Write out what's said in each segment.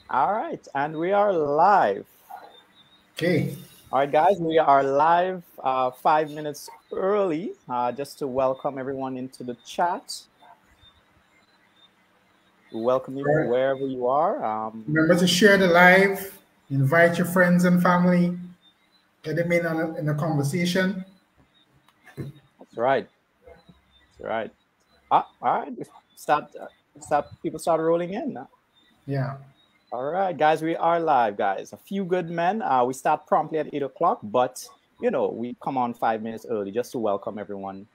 All right, and we are live. Okay. All right, guys, we are live 5 minutes early just to welcome everyone into the chat. We welcome you All right. wherever you are. Remember to share the live, invite your friends and family, get them in the conversation. That's right. That's right. All right, people start rolling in. Yeah. All right, guys, we are live, guys. A few good men. We start promptly at 8 o'clock, but we come on 5 minutes early just to welcome everyone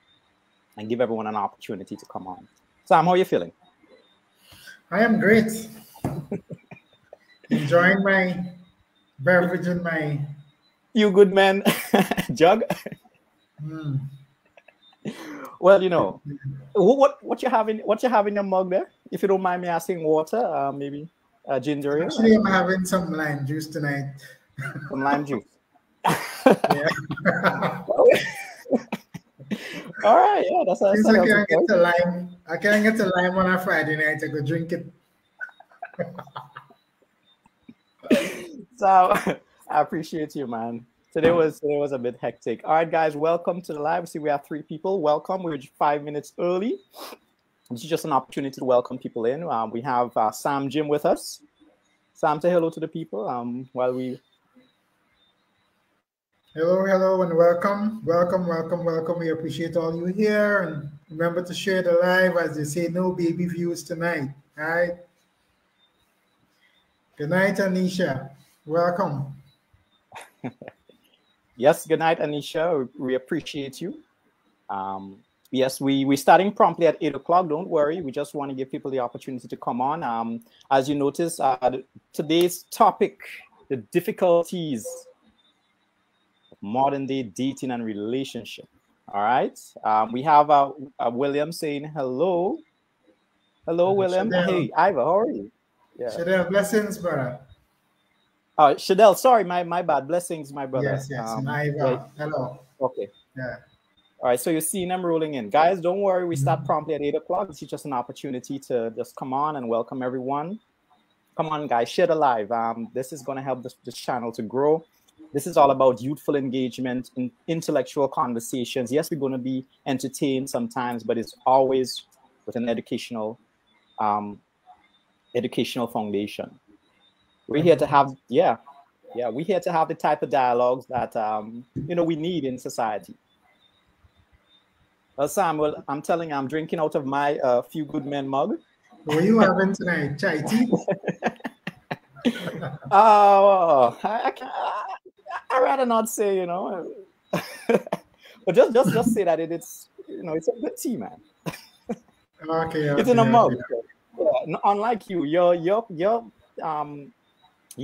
and give everyone an opportunity to come on. Sam, how are you feeling? I am great. Enjoying my beverage and my You good man, jug. Well, what you have in your mug there? If you don't mind me asking, water, maybe ginger ale, Actually, I'm having some lime juice tonight. some lime juice. Yeah. All right, yeah, that's Since a I healthy can't get choice. the lime, I can't get the lime on a Friday night. I go drink it. So I appreciate you, man. Today was a bit hectic. All right, guys, welcome to the live. See, we have 3 people. Welcome. We're 5 minutes early. This is just an opportunity to welcome people in. We have Sam Jim with us. Sam, say hello to the people. While we Hello, and welcome. We appreciate all you here, and remember to share the live. As they say, no baby views tonight. All right. Good night, Anisha. Welcome. Yes, good night, Anisha. We appreciate you. Yes, we're starting promptly at 8 o'clock. Don't worry. We just want to give people the opportunity to come on. As you notice, today's topic, the difficulties of modern day dating and relationship. All right. We have William saying hello. Hello, William. Shadell. Hey, Ivor, how are you? Yeah. Shadell, blessings, brother. Shadell, sorry, my bad. Blessings, my brother. Yes. And Yeah, Iva. Hello. okay. Yeah. All right, so you're seeing them rolling in. Guys, don't worry. We start Mhm. promptly at 8 o'clock. This is just an opportunity to just come on and welcome everyone. Come on, guys, share the live. This is going to help this channel to grow. This is all about youthful engagement in intellectual conversations. Yes, we're going to be entertained sometimes, but it's always with an educational foundation. We're here to have, we're here to have the type of dialogues that, we need in society. Well, Sam, I'm telling you, I'm drinking out of my Few Good Men mug. What are you having tonight? Chai tea? Oh, I rather not say, but just say that it's it's a good tea, man. Okay. It's in a mug. Yeah, unlike you, your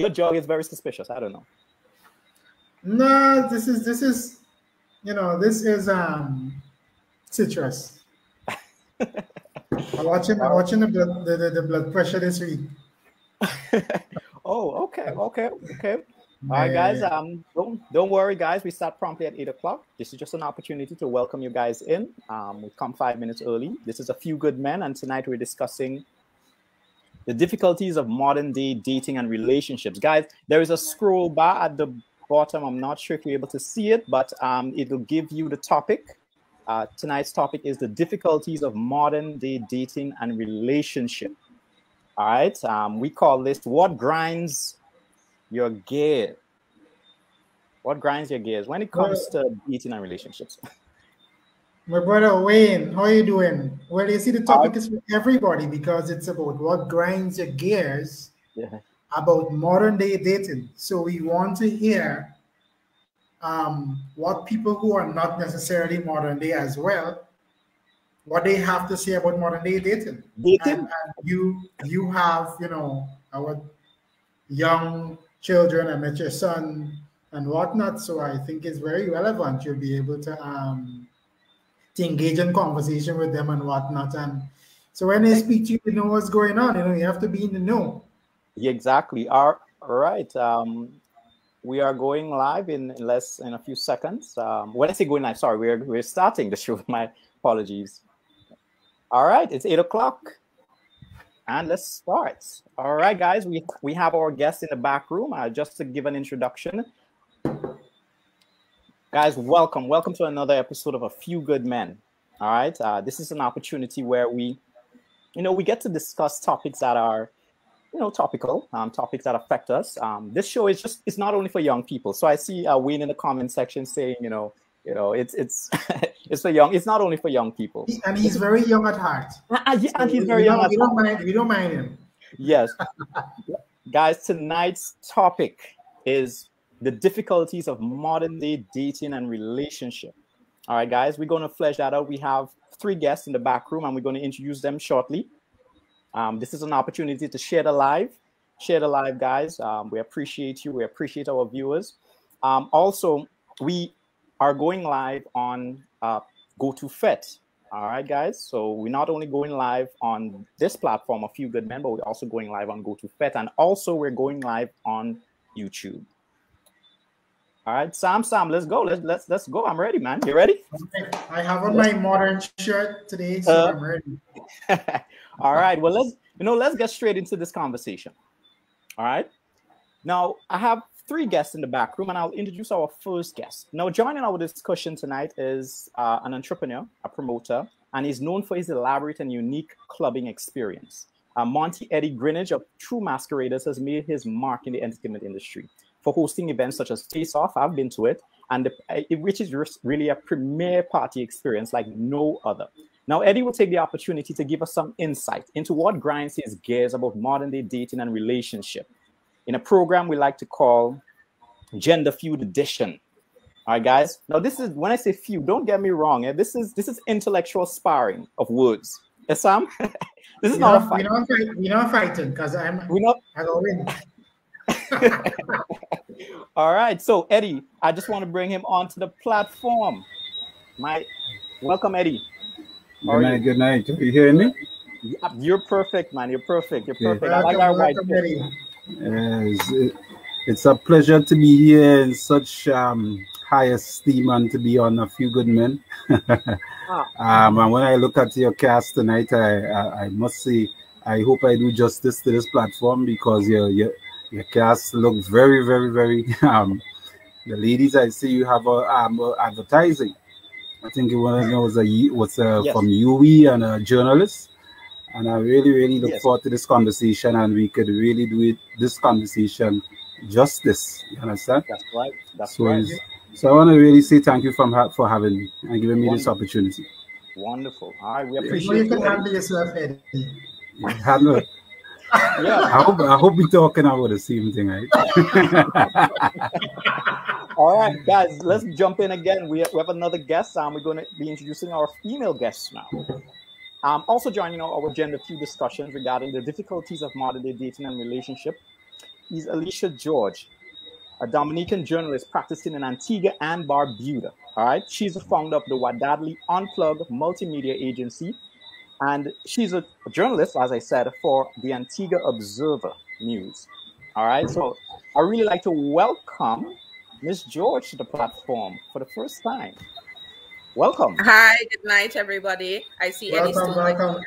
jug is very suspicious. I don't know. No, this is citrus. I'm watching the blood pressure this week. Oh, okay. All right, guys. Don't worry, guys. We start promptly at 8 o'clock. This is just an opportunity to welcome you guys in. We come 5 minutes early. This is A Few Good Men, and tonight we're discussing the difficulties of modern day dating and relationships. Guys, there is a scroll bar at the bottom. I'm not sure if you're able to see it, but it'll give you the topic. Tonight's topic is the difficulties of modern day dating and relationship. All right. We call this What Grinds Your Gears. What grinds your gears when it comes to dating and relationships? My brother Wayne, how are you doing? Well, you see, the topic is for everybody because it's about what grinds your gears about modern day dating. So we want to hear what people who are not necessarily modern day as well, what they have to say about modern day dating. And you have, our young children. I met your son and whatnot. So I think it's very relevant. You'll be able to engage in conversation with them and whatnot. And so when they speak to you, you know what's going on. You have to be in the know. Exactly. All right. We are going live in a few seconds. When I say going live, sorry, we're starting the show. My apologies. All right, it's 8 o'clock. And let's start. All right, guys, we have our guest in the back room. Just to give an introduction. Guys, welcome to another episode of A Few Good Men. All right, this is an opportunity where we get to discuss topics that are, topical, topics that affect us. This show it's not only for young people. So I see Wayne in the comment section saying, it's it's for young. It's not only for young people. And he's very young at heart. And he's very young. We don't mind him. Yes, guys. Tonight's topic is the difficulties of modern day dating and relationship. All right, guys, we're going to flesh that out. We have 3 guests in the back room, and we're going to introduce them shortly. This is an opportunity to share the live, guys. We appreciate you. We appreciate our viewers. Also, we are going live on GoToFet. All right, guys. So we're not only going live on this platform, A Few Good Men, but we're also going live on GoToFet, and also we're going live on YouTube. All right, Sam, let's go. Let's go. I'm ready, man. You ready? I have on my modern shirt today, so I'm ready. All right. Well, let's get straight into this conversation. All right. Now, I have 3 guests in the back room, and I'll introduce our first guest. Now, joining our discussion tonight is an entrepreneur, a promoter, and he's known for his elaborate and unique clubbing experience. Monty Eddie Greenidge of True Masqueraders has made his mark in the entertainment industry for hosting events such as Face Off. I've been to it, and which is really a premier party experience like no other. Now, Eddie will take the opportunity to give us some insight into what grinds his gears about modern day dating and relationship in a program we like to call Gender Feud Edition. All right, guys. Now, this is, when I say feud, don't get me wrong. This is intellectual sparring of words. Yes, Sam? This is not a fight. We're not fighting because I'll win. All right. So, Eddie, I just want to bring him onto the platform. Welcome, Eddie. Good night. Can you hear me? You're perfect, man. You're perfect. Welcome, I like our white. It's a pleasure to be here in such high esteem and to be on A Few Good Men. And when I look at your cast tonight, I must say, I hope I do justice to this platform because your cast look very, very, very. The ladies I see you have advertising. I think one of them was from UE and a journalist. And I really, really look forward to this conversation, and we could really do this conversation justice. You understand? That's right. That's right. So I want to really say thank you for having me and giving me this opportunity. Wonderful. All right, we appreciate you. You can handle yourself, Eddie. Yeah. I hope we're talking about the same thing, right? All right, guys, let's jump in again. We have another guest. We're going to be introducing our female guests now. Also joining our gender feud discussions regarding the difficulties of modern day dating and relationship is Alicia George, a Dominican journalist practicing in Antigua and Barbuda. All right, she's the founder of the Wadadli Unplugged multimedia agency, and she's a journalist, as I said, for the Antigua Observer News. All right, so I really like to welcome Miss George to the platform for the first time. Welcome. Hi, good night, everybody. I see Eddie stole my color.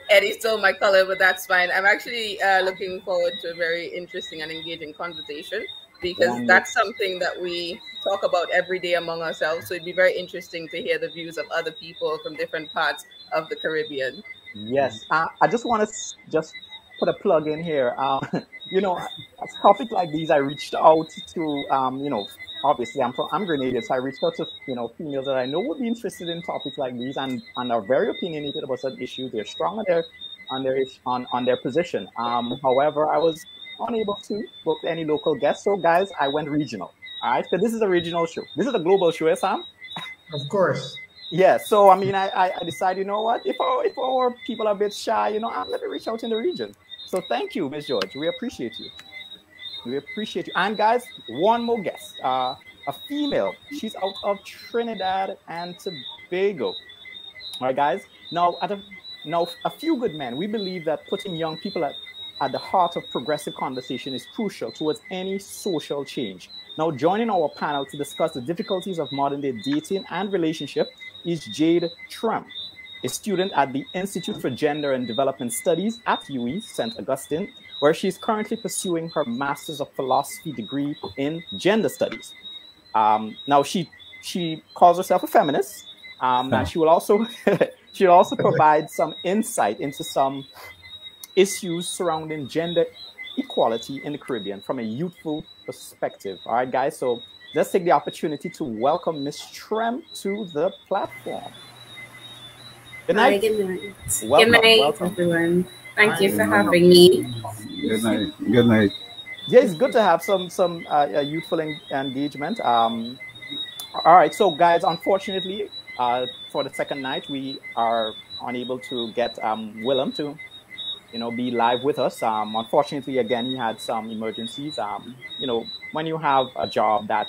Eddie stole my color, but that's fine. I'm actually looking forward to a very interesting and engaging conversation because that's something that we talk about every day among ourselves. So it'd be very interesting to hear the views of other people from different parts of the Caribbean. Yes, I just want to put a plug in here. A topic like these, I reached out to obviously I'm Grenadian, so I reached out to females that I know would be interested in topics like these and are very opinionated about certain issues. They're strong on their position. However, I was unable to book any local guests, so guys, I went regional. All right, because this is a regional show. This is a global show, yes, Sam? Of course. Yeah. So I mean, I decided, you know what? If our people are a bit shy, let me reach out in the region. So thank you, Miss George. We appreciate you. And guys, one more guest, a female. She's out of Trinidad and Tobago. All right, guys. Now, A Few Good Men, we believe that putting young people at the heart of progressive conversation is crucial towards any social change. Now, joining our panel to discuss the difficulties of modern day dating and relationship is Jade Trump. a student at the Institute for Gender and Development Studies at UWI St. Augustine, where she's currently pursuing her Master's of Philosophy degree in Gender Studies. Now, she calls herself a feminist, and she will also she'll also provide some insight into some issues surrounding gender equality in the Caribbean from a youthful perspective. All right, guys. So let's take the opportunity to welcome Ms. Trem to the platform. Good night. Hi, good night. Welcome, good night, welcome. Everyone. Thank you for having me. Good night. Good night. Yeah, it's good to have some youthful engagement. All right, so guys, unfortunately, for the second night, we are unable to get Willem to, be live with us. Unfortunately, again, he had some emergencies. When you have a job that,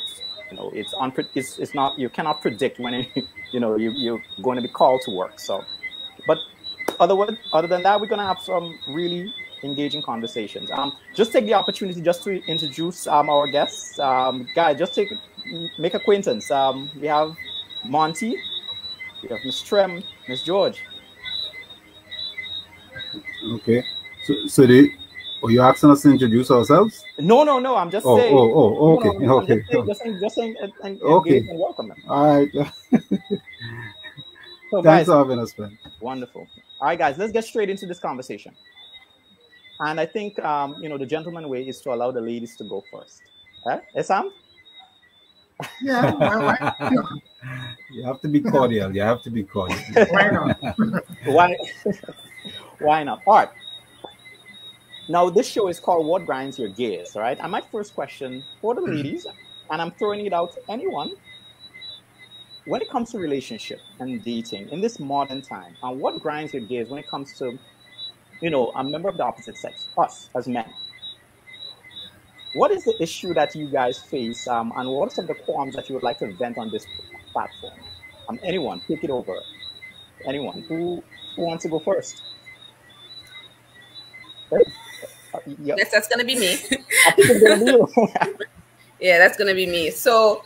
it's not, you cannot predict when you're going to be called to work. So, but other than that, we're going to have some really engaging conversations. Just take the opportunity just to introduce our guests. Guys, just make acquaintance. We have Monty, we have Miss Trem, Miss George. Okay. So you asking us to introduce ourselves? No. I'm just saying. Okay. Okay. Just saying and okay. And welcome them. All right. So, Thanks guys, for having us, man. Wonderful. All right, guys, let's get straight into this conversation. And I think, the gentleman way is to allow the ladies to go first. Sam? Yeah, why? You have to be cordial. Why not? Why not? All right. Now, this show is called What Grinds Your Gears, all right? And my first question for the ladies, and I'm throwing it out to anyone, when it comes to relationship and dating in this modern time, and what grinds your gears when it comes to, a member of the opposite sex, us as men? What is the issue that you guys face, and what are some of the qualms that you would like to vent on this platform? Anyone, take it over. Anyone who wants to go first? Yes, that's gonna be me. I think it's gonna be you. Yeah, that's gonna be me. So,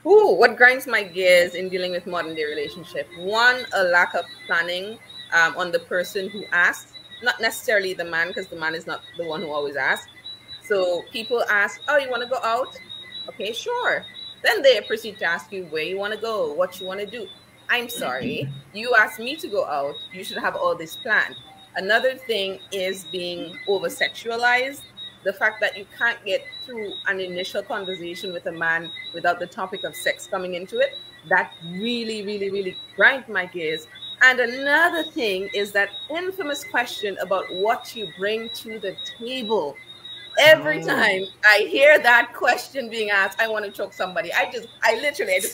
what grinds my gears in dealing with modern day relationship? One, a lack of planning on the person who asks, not necessarily the man, because the man is not the one who always asks. So people ask, "Oh, you want to go out?" Okay, sure. Then they proceed to ask you where you want to go, what you want to do. I'm sorry, you asked me to go out. You should have all this planned. Another thing is being over-sexualized. The fact that you can't get through an initial conversation with a man without the topic of sex coming into it, that really, really, really grinds my gears. And another thing is that infamous question about what you bring to the table. Every time I hear that question being asked, I want to choke somebody. I just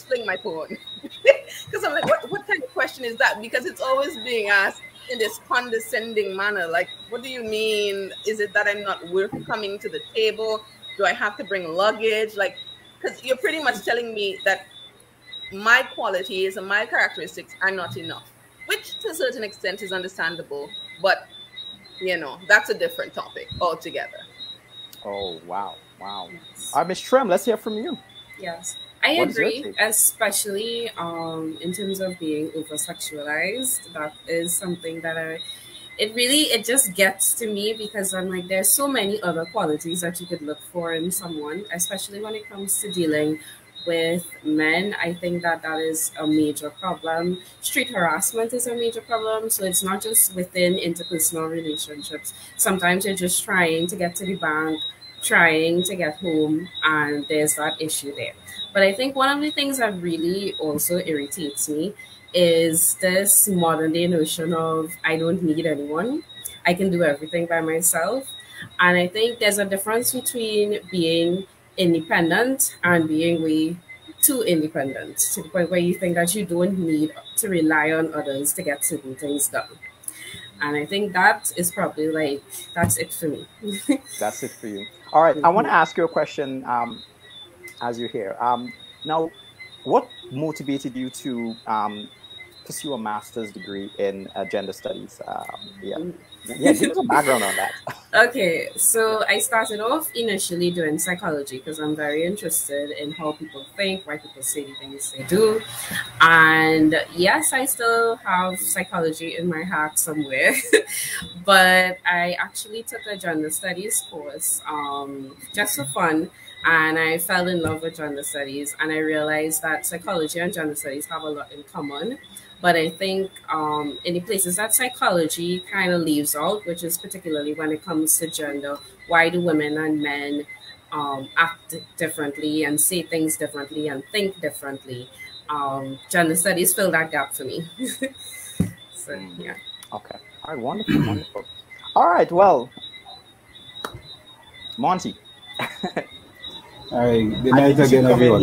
fling my phone. Because I'm like, what kind of question is that? Because it's always being asked in this condescending manner. Like, what do you mean? Is it that I'm not worth coming to the table? Do I have to bring luggage? Like, because you're pretty much telling me that my qualities and my characteristics are not enough, which to a certain extent is understandable. But, that's a different topic altogether. Oh, wow. All right, Ms. Trem, let's hear from you. Yes, I agree, especially in terms of being over-sexualized. That is something that it just gets to me, because I'm like, there's so many other qualities that you could look for in someone, especially when it comes to dealing with men. I think that is a major problem. Street harassment is a major problem. So it's not just within interpersonal relationships. Sometimes you're just trying to get to the bank, trying to get home, and there's that issue there. But I think one of the things that really also irritates me is this modern day notion of I don't need anyone. I can do everything by myself. And I think there's a difference between being independent and being way too independent, to the point where you think that you don't need to rely on others to get certain things done. And I think that is probably that's it for me. That's it for you. All right. I want to ask you a question as you're here. Now, what motivated you to pursue a master's degree in gender studies? Give us a background on that. Okay, so I started off initially doing psychology because I'm very interested in how people think, why people say the things they do. And yes, I still have psychology in my heart somewhere, but I actually took a gender studies course just for fun. And I fell in love with gender studies, and I realized that psychology and gender studies have a lot in common. But I think in the places that psychology kind of leaves out, which is particularly when it comes to gender, why do women and men act differently and say things differently and think differently? Gender studies fill that gap for me. So, yeah. Okay. All right. Wonderful. Wonderful. All right. Well, Monty. All right. Good night again, everyone.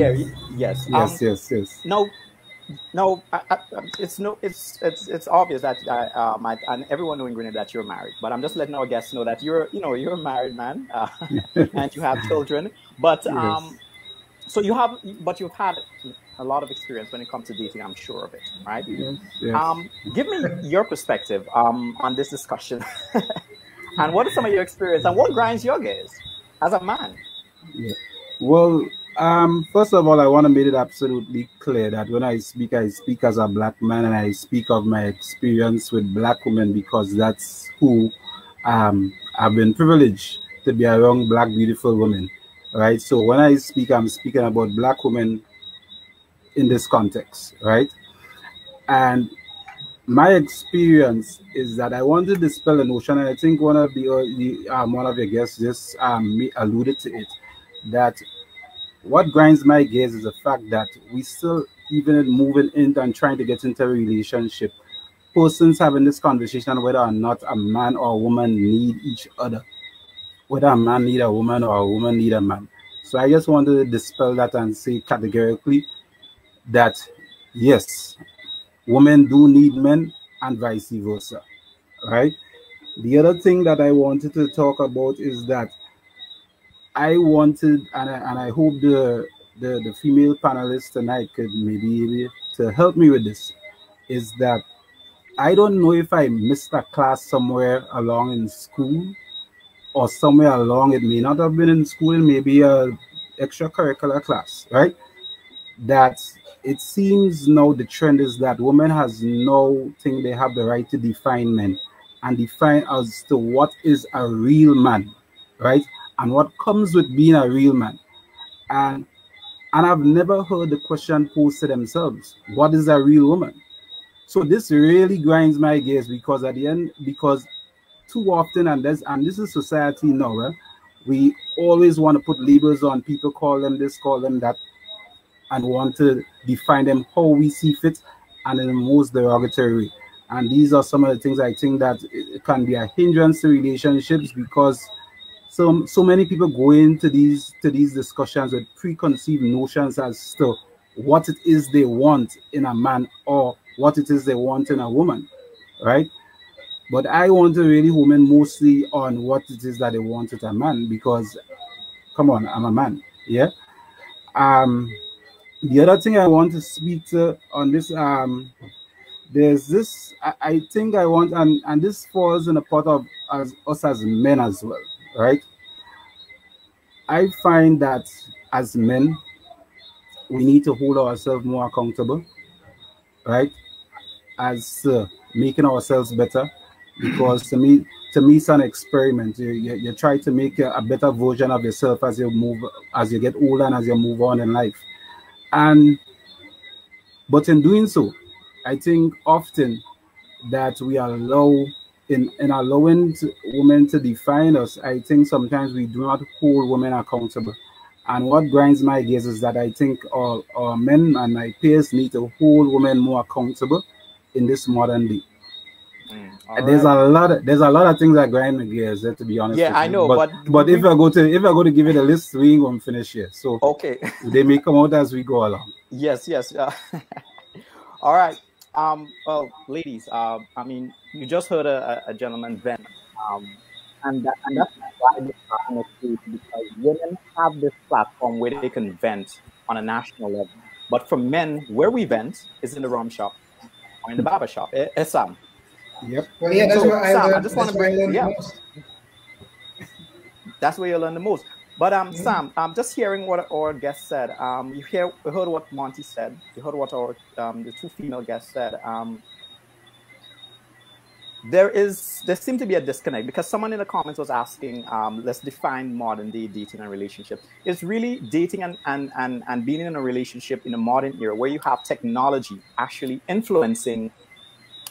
Yes. Yes. No, it's obvious that and everyone knowing Grenada that you're married. But I'm just letting our guests know that you're a married man and you have children. But yes. So you've had a lot of experience when it comes to dating. I'm sure of it, right? Yes. Give me your perspective on this discussion, and what are some of your experience and what grinds your gears as a man? Yeah. Well, first of all, I want to make it absolutely clear that when I speak as a black man, and I speak of my experience with black women because that's who I've been privileged to be around black beautiful women, right? So when I speak, I'm speaking about black women in this context, right? And my experience is that I want to dispel a notion, and I think one of your guests just alluded to it, that what grinds my gears is the fact that we still, even moving in and trying to get into a relationship, persons having this conversation whether or not a man or a woman need each other, whether a man need a woman or a woman need a man. So I just wanted to dispel that and say categorically that yes, women do need men and vice versa, right? The other thing that I wanted to talk about is that I wanted, and I hope the female panelists tonight could maybe to help me with this, is that I don't know if I missed a class somewhere along in school or somewhere along, it may not have been in school, maybe a extracurricular class, right? That it seems now the trend is that women has no thing they have the right to define men and define as to what is a real man, right? And what comes with being a real man. And I've never heard the question posed to themselves, what is a real woman? So this really grinds my gears because at the end, because too often, and this is society now, right? We always want to put labels on people, call them this, call them that, and want to define them how we see fit and in the most derogatory way. And these are some of the things I think that it can be a hindrance to relationships because so many people go into these discussions with preconceived notions as to what it is they want in a man or what it is they want in a woman, right? But I want to really home in mostly on what it is that they want with a man because, come on, I'm a man, yeah? The other thing I want to speak to on this, there's this, I think I want, and this falls in a part of us as men as well, right? I find that as men, we need to hold ourselves more accountable, right? As making ourselves better, because to me it's an experiment. You try to make a better version of yourself as you get older and as you move on in life. But in doing so, I think often that we allow in allowing women to define us, I think sometimes we do not hold women accountable. And what grinds my gears is that I think our men and my peers need to hold women more accountable in this modern day. There's a lot of things that grind my gears, to be honest. Yeah, I know, but if I go to give it a list, we ain't gonna finish here. So okay, they may come out as we go along. Yes. All right. Well, ladies, I mean, you just heard a gentleman vent, and that's why this happening is because women have this platform where they can vent on a national level. But for men, where we vent is in the rum shop or in the barber shop. Sam. Yep. Well, yeah, that's so, what Sam, I just want to bring That's where you learn the most. But Sam, just hearing what our guest said, you heard what Monty said. You heard what our the two female guests said. There seemed to be a disconnect because someone in the comments was asking, let's define modern day dating and relationship. It's really dating and being in a relationship in a modern era where you have technology actually influencing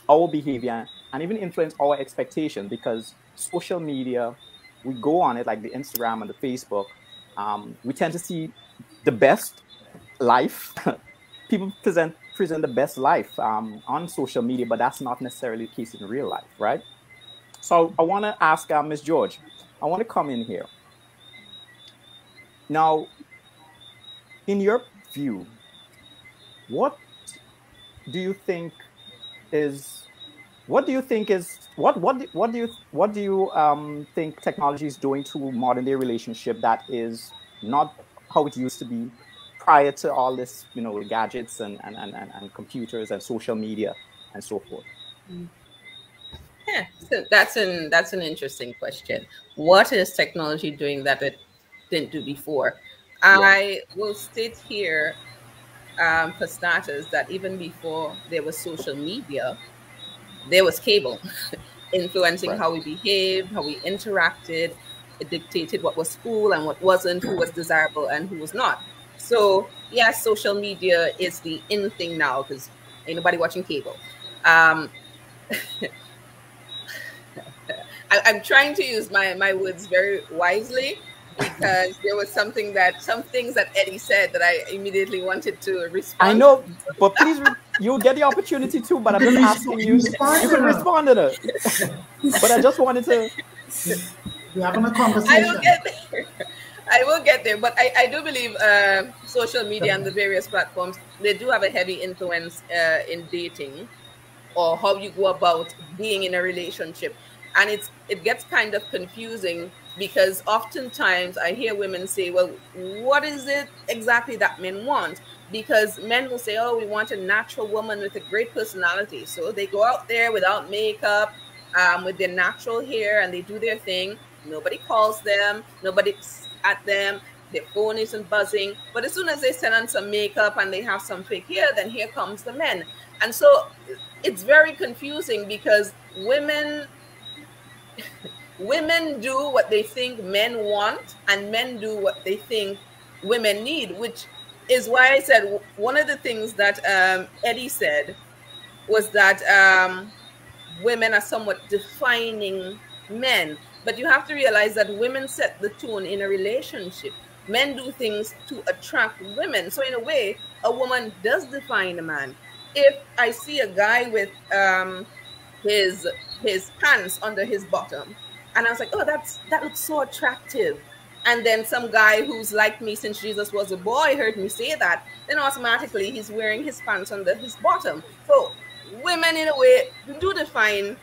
our behavior and even influence our expectations, because social media, we go on it like the Instagram and the Facebook. We tend to see the best life. People present the best life on social media, but that's not necessarily the case in real life, right? So I want to ask Ms. George, I want to come in here. Now, in your view, what do you think think technology is doing to modern day relationship that is not how it used to be prior to all this, gadgets and computers and social media and so forth? Yeah, so that's an interesting question. What is technology doing that it didn't do before? Yeah. I will state here, for starters, that even before there was social media, there was cable influencing how we behaved, how we interacted. It dictated what was cool and what wasn't, who was desirable and who was not. So yes, social media is the in thing now because ain't nobody watching cable. I'm trying to use my words very wisely because there was some things that Eddie said that I immediately wanted to respond. I know, but please, you'll get the opportunity to, but I'm just asking you. You can respond to it. But I just wanted to. We're having a conversation. I will get there, but I do believe social media and the various platforms, they do have a heavy influence in dating or how you go about being in a relationship. And it gets kind of confusing because oftentimes I hear women say, well, what is it exactly that men want? Because men will say, oh, we want a natural woman with a great personality. So they go out there without makeup, with their natural hair, and they do their thing. Nobody calls them, nobody's at them, their phone isn't buzzing. But as soon as they send on some makeup and they have some fake hair, then here comes the men. And so it's very confusing because women do what they think men want and men do what they think women need, which is why I said one of the things that Eddie said was that women are somewhat defining men. But you have to realize that women set the tone in a relationship. Men do things to attract women. So in a way, a woman does define a man. If I see a guy with his pants under his bottom, and I was like, oh, that looks so attractive. And then some guy who's like me since Jesus was a boy heard me say that, then automatically he's wearing his pants under his bottom. So women, in a way, do define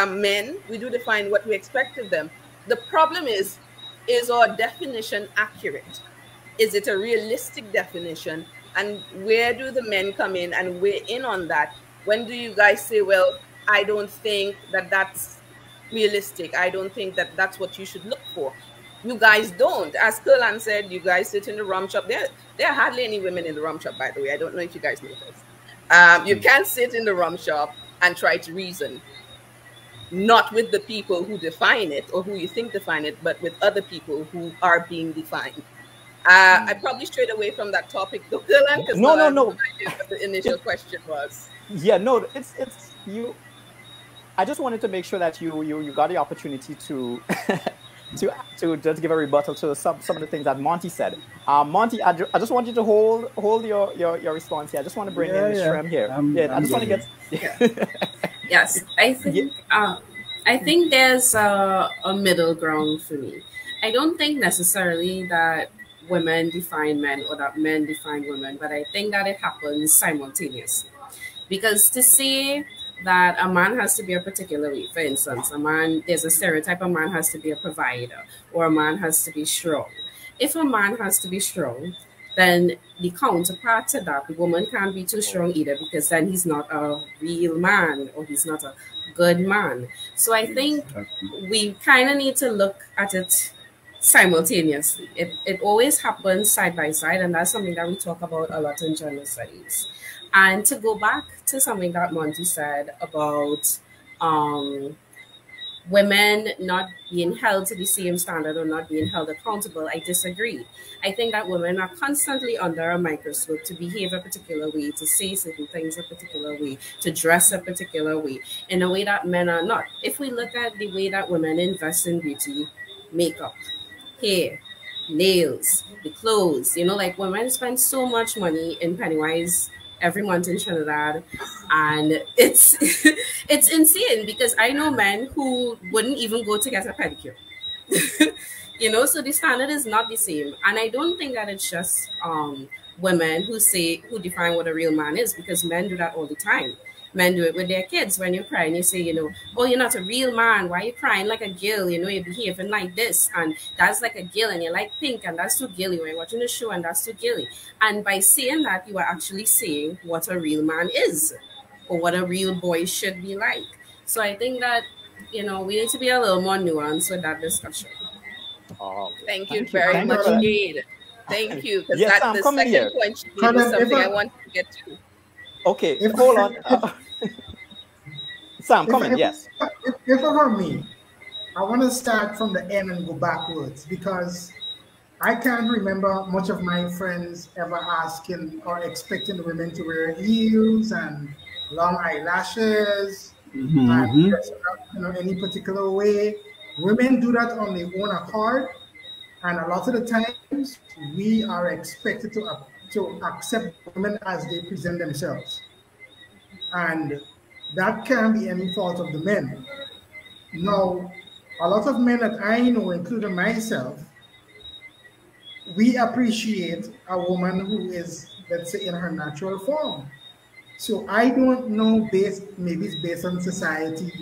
men. We do define what we expect of them. The problem is our definition accurate? Is it a realistic definition? And where do the men come in and weigh in on that? When do you guys say, well, I don't think that that's realistic. I don't think that that's what you should look for. You guys don't. As Kurlan said, you guys sit in the rum shop. There are hardly any women in the rum shop, by the way. I don't know if you guys know this. You can't sit in the rum shop and try to reason. Not with the people who define it or who you think define it, but with other people who are being defined. I probably strayed away from that topic, though, Dylan, because no. What the initial question was. Yeah, no, it's you. I just wanted to make sure that you got the opportunity to to just give a rebuttal to some of the things that Monty said. Monty, I just want you to hold your response here. I just want to bring in Shrem here. I just want to get. Yes, I think there's a middle ground for me. I don't think necessarily that women define men or that men define women, but I think that it happens simultaneously. Because to say that a man has to be a particular way, for instance, there's a stereotype, a man has to be a provider or a man has to be strong. If a man has to be strong, then the counterpart to that, the woman can't be too strong either, because then he's not a real man or he's not a good man. So I think we kind of need to look at it simultaneously. It always happens side by side, and that's something that we talk about a lot in gender studies. And to go back to something that Monty said about women not being held to the same standard or not being held accountable, I disagree. I think that women are constantly under a microscope to behave a particular way, to say certain things a particular way, to dress a particular way, in a way that men are not. If we look at the way that women invest in beauty, makeup, hair, nails, the clothes, like women spend so much money in Pennywise every month in Trinidad, and it's it's insane because I know men who wouldn't even go to get a pedicure. So the standard is not the same, and I don't think that it's just women who define what a real man is, because men do that all the time. Men do it with their kids. When you cry and you say, oh, you're not a real man. Why are you crying like a girl? You're behaving like this. And that's like a girl, and you like pink, and that's too girly. When you're watching the show, and that's too girly. And by saying that, you are actually saying what a real man is, or what a real boy should be like. So I think that, we need to be a little more nuanced with that discussion. Oh, thank you very much, Jade. Thank you. Because the second point you made is something I want to get to. Okay, hold on. Sam, come in, yes. If for me, I want to start from the end and go backwards, because I can't remember much of my friends ever asking or expecting women to wear heels and long eyelashes and dress up, any particular way. Women do that on their own accord, and a lot of the times we are expected to accept women as they present themselves. And that can't be any fault of the men. Now, a lot of men that I know, including myself, we appreciate a woman who is, let's say, in her natural form. So I don't know, maybe it's based on society,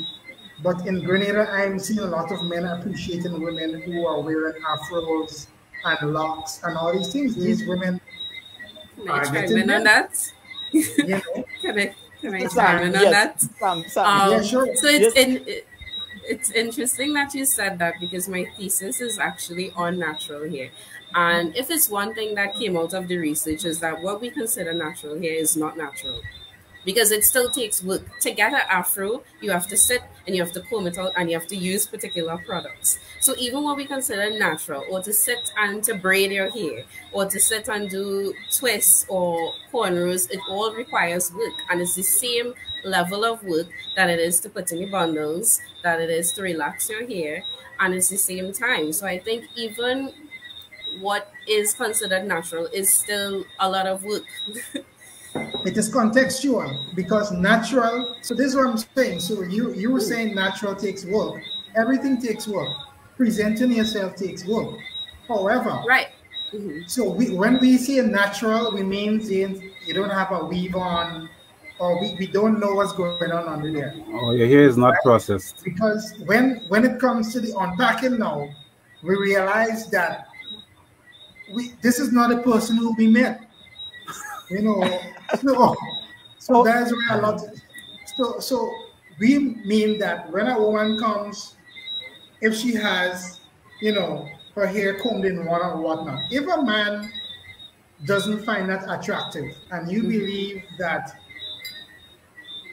but in Grenada, I'm seeing a lot of men appreciating women who are wearing afros and locks and all these things. These women are getting on that. Can I chime in on that? Yeah, sure. So it's interesting that you said that, because my thesis is actually on natural hair. And if it's one thing that came out of the research, is that what we consider natural hair is not natural, because it still takes work. To get an afro, you have to sit and you have to comb it out and you have to use particular products. So even what we consider natural, or to sit and to braid your hair, or to sit and do twists or cornrows, it all requires work. And it's the same level of work that it is to put in the bundles, that it is to relax your hair, and it's the same time. So I think even what is considered natural is still a lot of work. It is contextual, because natural, so this is what I'm saying. So you were saying natural takes work. Everything takes work. Presenting yourself takes work. However, right. So when we say natural, we mean you don't have a weave on, or we don't know what's going on under there. Oh, your hair is not processed. Because when it comes to the unpacking now, we realize that this is not a person who we met. So that's where a lot. So we mean that when a woman comes, if she has, her hair combed in one or whatnot, if a man doesn't find that attractive, and you believe that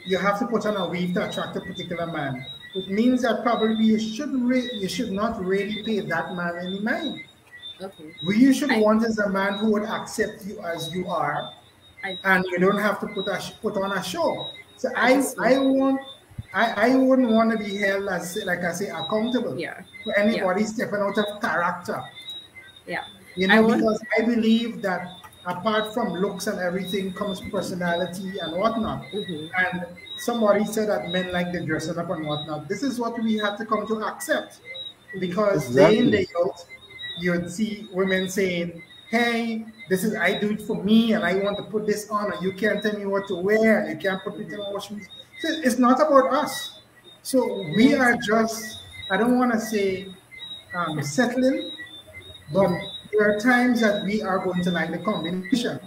you have to put on a weave to attract a particular man, it means that probably you should not really pay that man any mind. Okay. What you should want is a man who would accept you as you are, and you don't have to put on a show. So I wouldn't want to be held as, like I say, accountable for anybody stepping out of character. Yeah. Because I believe that apart from looks and everything comes personality and whatnot. And somebody said that men like the dressing up and whatnot. This is what we have to come to accept, because day in, day out, you'd see women saying, hey, I do it for me, and I want to put this on, and you can't tell me what to wear, and you can't put it in a washing machine. So it's not about us. So we are just, I don't want to say settling, but there are times that we are going to like the combination.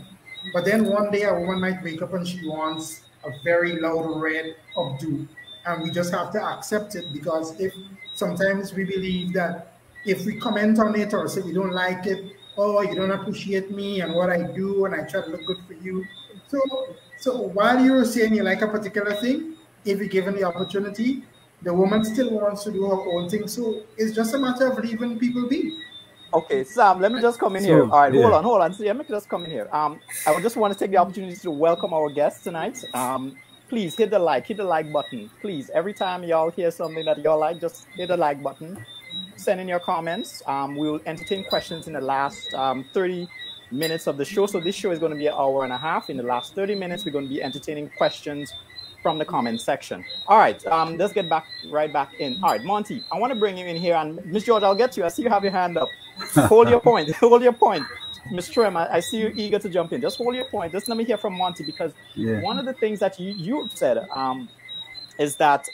But then one day a woman might wake up and she wants a very loud red updo, and we just have to accept it, because if sometimes we believe that if we comment on it or say we don't like it, oh, you don't appreciate me and what I do and I try to look good for you. So while you're saying you like a particular thing, if you're given the opportunity, the woman still wants to do her own thing. So it's just a matter of leaving people be. Okay, Sam, let me just come in here. All right, hold on. So let me just come in here. I just want to take the opportunity to welcome our guests tonight. Please hit the like button. Please, every time y'all hear something that y'all like, just hit the like button. Send in your comments. We'll entertain questions in the last 30 minutes of the show. So this show is going to be an hour and a half. In the last 30 minutes, we're going to be entertaining questions from the comment section. All right, let's get right back in. All right, Monty, I want to bring you in here. And Miss George, I'll get to you. I see you have your hand up. Hold your point. Hold your point. Miss Trim, I see you eager to jump in. Just hold your point. Just let me hear from Monty, because one of the things that you said is that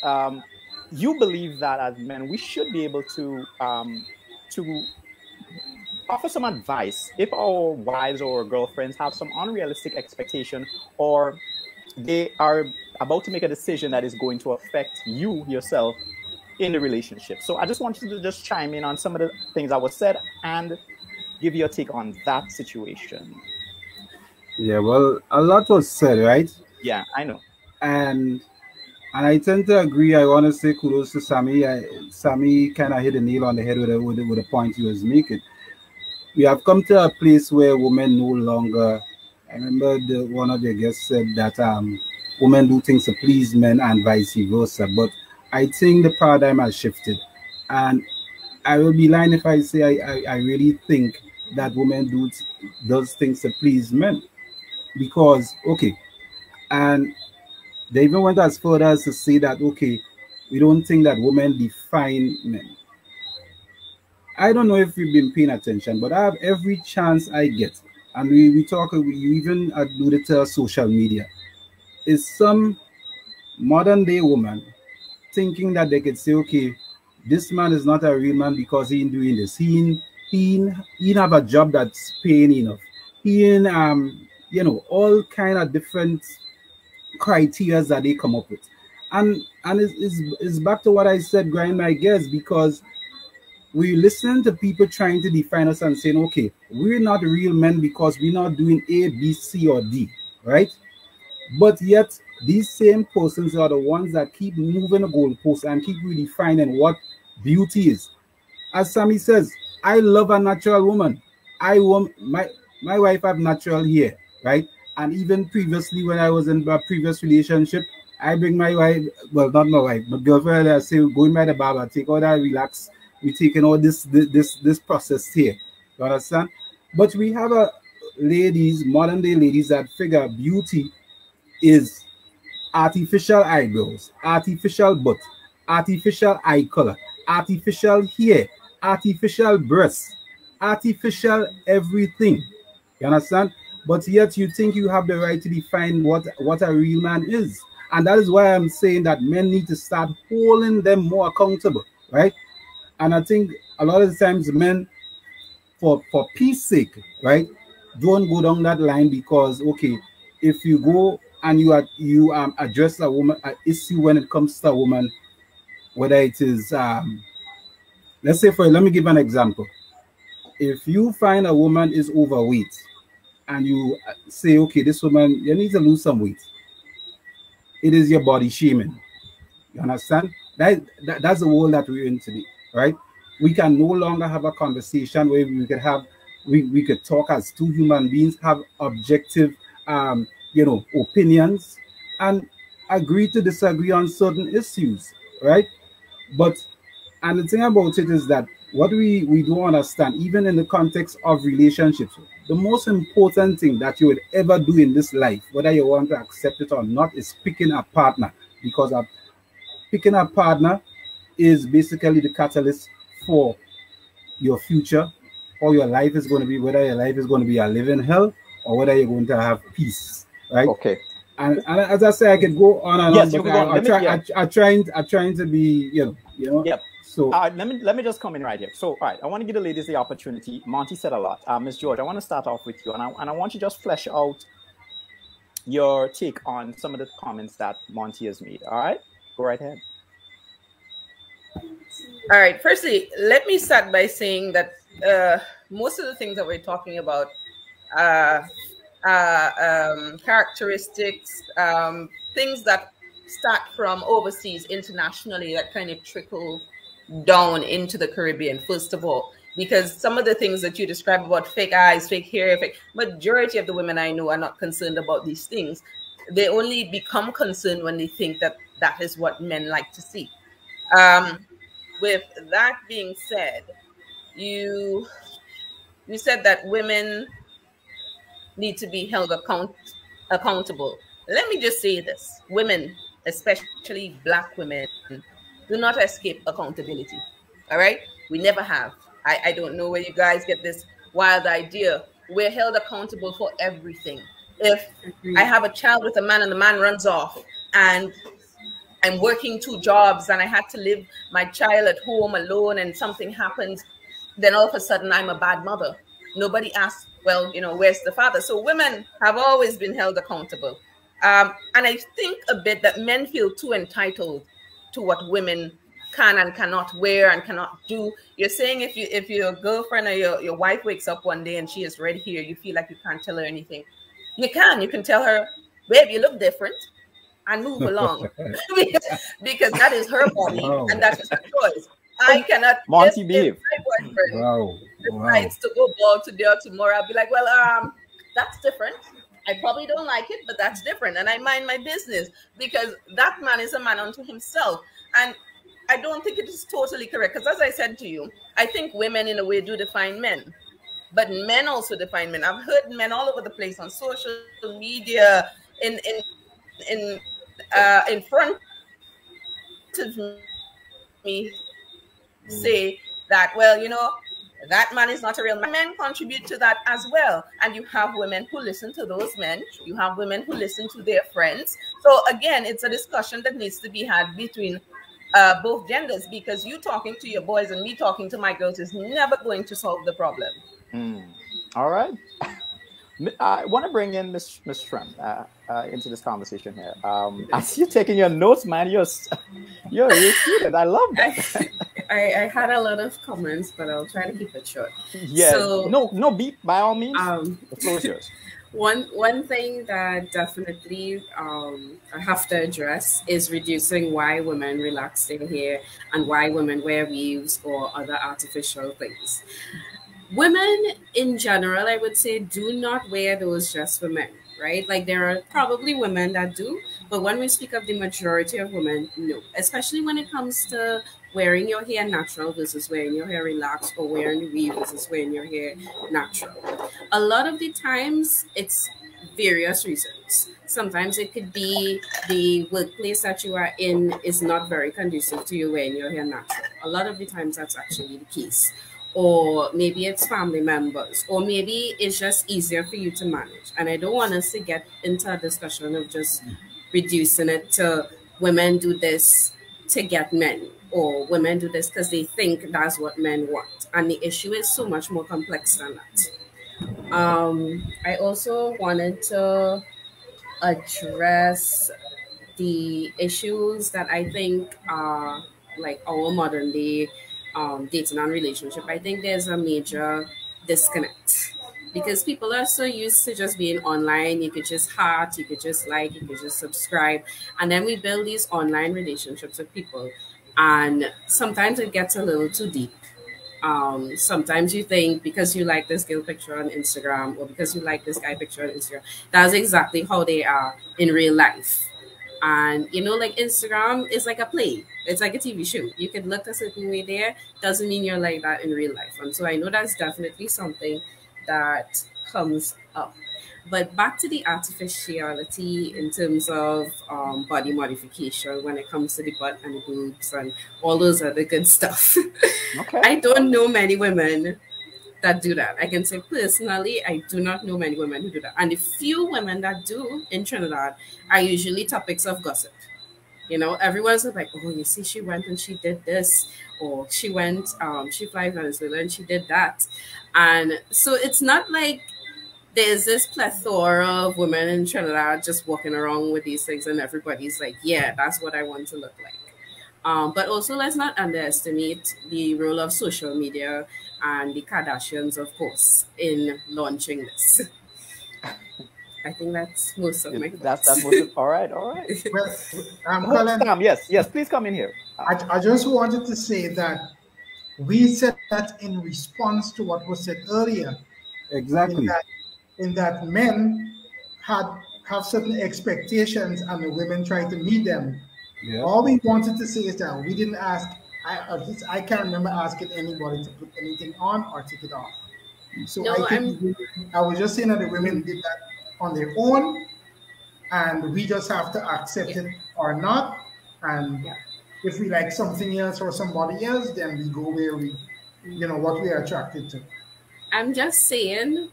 you believe that as men, we should be able to offer some advice if our wives or girlfriends have some unrealistic expectation, or they are about to make a decision that is going to affect you yourself in the relationship. So I just wanted to just chime in on some of the things that was said and give you a take on that situation. Yeah, well, a lot was said, right? Yeah, I know. And I tend to agree. I want to say kudos to Sammy. Sammy kind of hit the nail on the head with the point he was making. We have come to a place where women no longer, I remember one of your guests said that women do things to please men and vice versa. But I think the paradigm has shifted. And I will be lying if I say I really think that women does things to please men. Because, okay, and they even went as far as to say that, okay, we don't think that women define men. I don't know if you've been paying attention, but I have every chance I get, and we talk, you even alluded to social media, is some modern day woman thinking that they could say, okay, this man is not a real man because he ain't doing this. He have a job that's paying enough. He all kind of different criteria that they come up with. And it's back to what I said, grind my gears, because we listen to people trying to define us and saying, okay, we're not real men because we're not doing A, B, C, or D, right? But yet, these same persons are the ones that keep moving the goalposts and keep redefining what beauty is. As Sammy says, I love a natural woman. I want my wife have natural hair, right? And even previously, when I was in a previous relationship, I bring my wife, well, not my wife, my girlfriend, I say, going by the barber, take all that, relax. We're taking all this process here. You understand? But we have modern day ladies that figure beauty is artificial eyebrows, artificial butt, artificial eye color, artificial hair, artificial breasts, artificial everything. You understand? But yet you think you have the right to define what a real man is. And that is why I'm saying that men need to start holding them more accountable, right? And I think a lot of the times men, for peace sake, right, don't go down that line, because, okay, if you go and you address a woman, an issue when it comes to a woman, whether it is, let's say, let me give an example. If you find a woman is overweight and you say, okay, this woman, you need to lose some weight, it is your body shaming. You understand? That's the world that we're in today, right? We can no longer have a conversation where we could talk as two human beings, have objective opinions, and agree to disagree on certain issues, right? And the thing about it is that what we don't understand, even in the context of relationships, the most important thing that you would ever do in this life, whether you want to accept it or not, is picking a partner, because picking a partner is basically the catalyst for your future, or your life is going to be, whether your life is going to be a living hell or whether you're going to have peace, right? Okay. And as I say, I could go on and yes, on, but I'm trying to be, Yep. So let me just come in right here. So, all right, I want to give the ladies the opportunity. Monty said a lot. Ms. George, I want to start off with you, and I want you to just flesh out your take on some of the comments that Monty has made. All right, go right ahead. All right. Firstly, let me start by saying that most of the things that we're talking about, characteristics, things that start from overseas internationally that kind of trickle down into the Caribbean, first of all, because some of the things that you describe about fake eyes, fake hair, majority of the women I know are not concerned about these things. They only become concerned when they think that that is what men like to see. With that being said, you said that women need to be held accountable. Let me just say this. Women, especially Black women, do not escape accountability. All right? We never have. I don't know where you guys get this wild idea. We're held accountable for everything. If I have a child with a man and the man runs off and I'm working 2 jobs and I had to leave my child at home alone and something happens, then all of a sudden I'm a bad mother. Nobody asks, well, where's the father? So women have always been held accountable. And I think a bit that men feel too entitled to what women can and cannot wear and cannot do. You're saying if your girlfriend or your wife wakes up one day and she has red hair, you feel like you can't tell her anything. You can tell her, babe, you look different, and move along. because that is her body and that is her choice. I cannot. Monty behave. My boyfriend decides to go bald today or tomorrow, I'll be like, well, that's different. I probably don't like it, but that's different. And I mind my business because that man is a man unto himself. And I don't think it is totally correct. Because as I said to you, I think women in a way do define men. But men also define men. I've heard men all over the place on social media, in front of me say that, well, that man is not a real man. Men contribute to that as well. And you have women who listen to those men. You have women who listen to their friends. So again, it's a discussion that needs to be had between both genders, because you talking to your boys and me talking to my girls is never going to solve the problem. All right. I want to bring in Miss Trump into this conversation here. I see you taking your notes, man. You're student. I love that. I had a lot of comments, but I'll try to keep it short. Yeah. So, no beep by all means. The floor is yours. One thing that definitely I have to address is reducing why women relax their hair and why women wear weaves or other artificial things. Women in general, I would say, do not wear those just for men, right? Like there are probably women that do, but when we speak of the majority of women, no. Especially when it comes to wearing your hair natural versus wearing your hair relaxed, or wearing weave versus wearing your hair natural. A lot of the times, it's various reasons. Sometimes it could be the workplace that you are in is not very conducive to you wearing your hair natural. A lot of the times, that's actually the case. Or maybe it's family members, or maybe it's just easier for you to manage. And I don't want us to get into a discussion of just reducing it to women do this to get men, or women do this because they think that's what men want. And the issue is so much more complex than that. I also wanted to address the issues that I think are like our modern day dating and relationship. I think there's a major disconnect because people are so used to just being online. You could just heart, you could just like, you could just subscribe. And then we build these online relationships with people. And sometimes it gets a little too deep. Sometimes you think because you like this girl picture on Instagram, or because you like this guy picture on Instagram, that's exactly how they are in real life. And, like Instagram is like a play. It's like a TV show. You can look a certain way there. Doesn't mean you're like that in real life. And so I know that's definitely something that comes up. But back to the artificiality in terms of body modification when it comes to the butt and the boobs and all those other good stuff. Okay. I don't know many women that do that. I can say personally, I do not know many women who do that. And the few women that do in Trinidad are usually topics of gossip. Everyone's like, oh, you see, she went and she did this, or she went, she flies Venezuela and she did that. And so it's not like there's this plethora of women in Trinidad just walking around with these things and everybody's like, yeah, that's what I want to look like. But also, let's not underestimate the role of social media and the Kardashians, of course, in launching this. I think that's most of my thoughts. That's most of, all right. Well, Colin, yes, please come in here. I just wanted to say that we said that in response to what was said earlier. Exactly. In that men have certain expectations and the women try to meet them. Yeah. All we wanted to say is that we didn't ask, I can't remember asking anybody to put anything on or take it off. So no, I was just saying that the women did that on their own, and we just have to accept it or not. And if we like something else or somebody else, then we go where we, what we are attracted to. I'm just saying,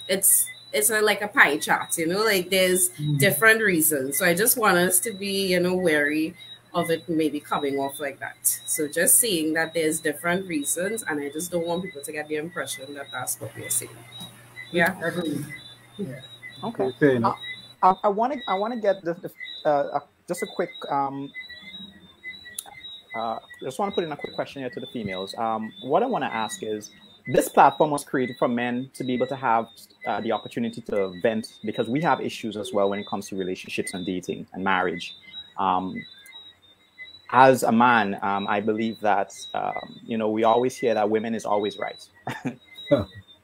it's like a pie chart, like there's different reasons. So I just want us to be, wary of it maybe coming off like that. So just seeing that there's different reasons, and I just don't want people to get the impression that that's what we're saying. Yeah. Yeah. Okay. I want to get just a quick. Just want to put in a quick question here to the females. What I want to ask is, this platform was created for men to be able to have the opportunity to vent, because we have issues as well when it comes to relationships and dating and marriage. As a man, I believe that, we always hear that women is always right.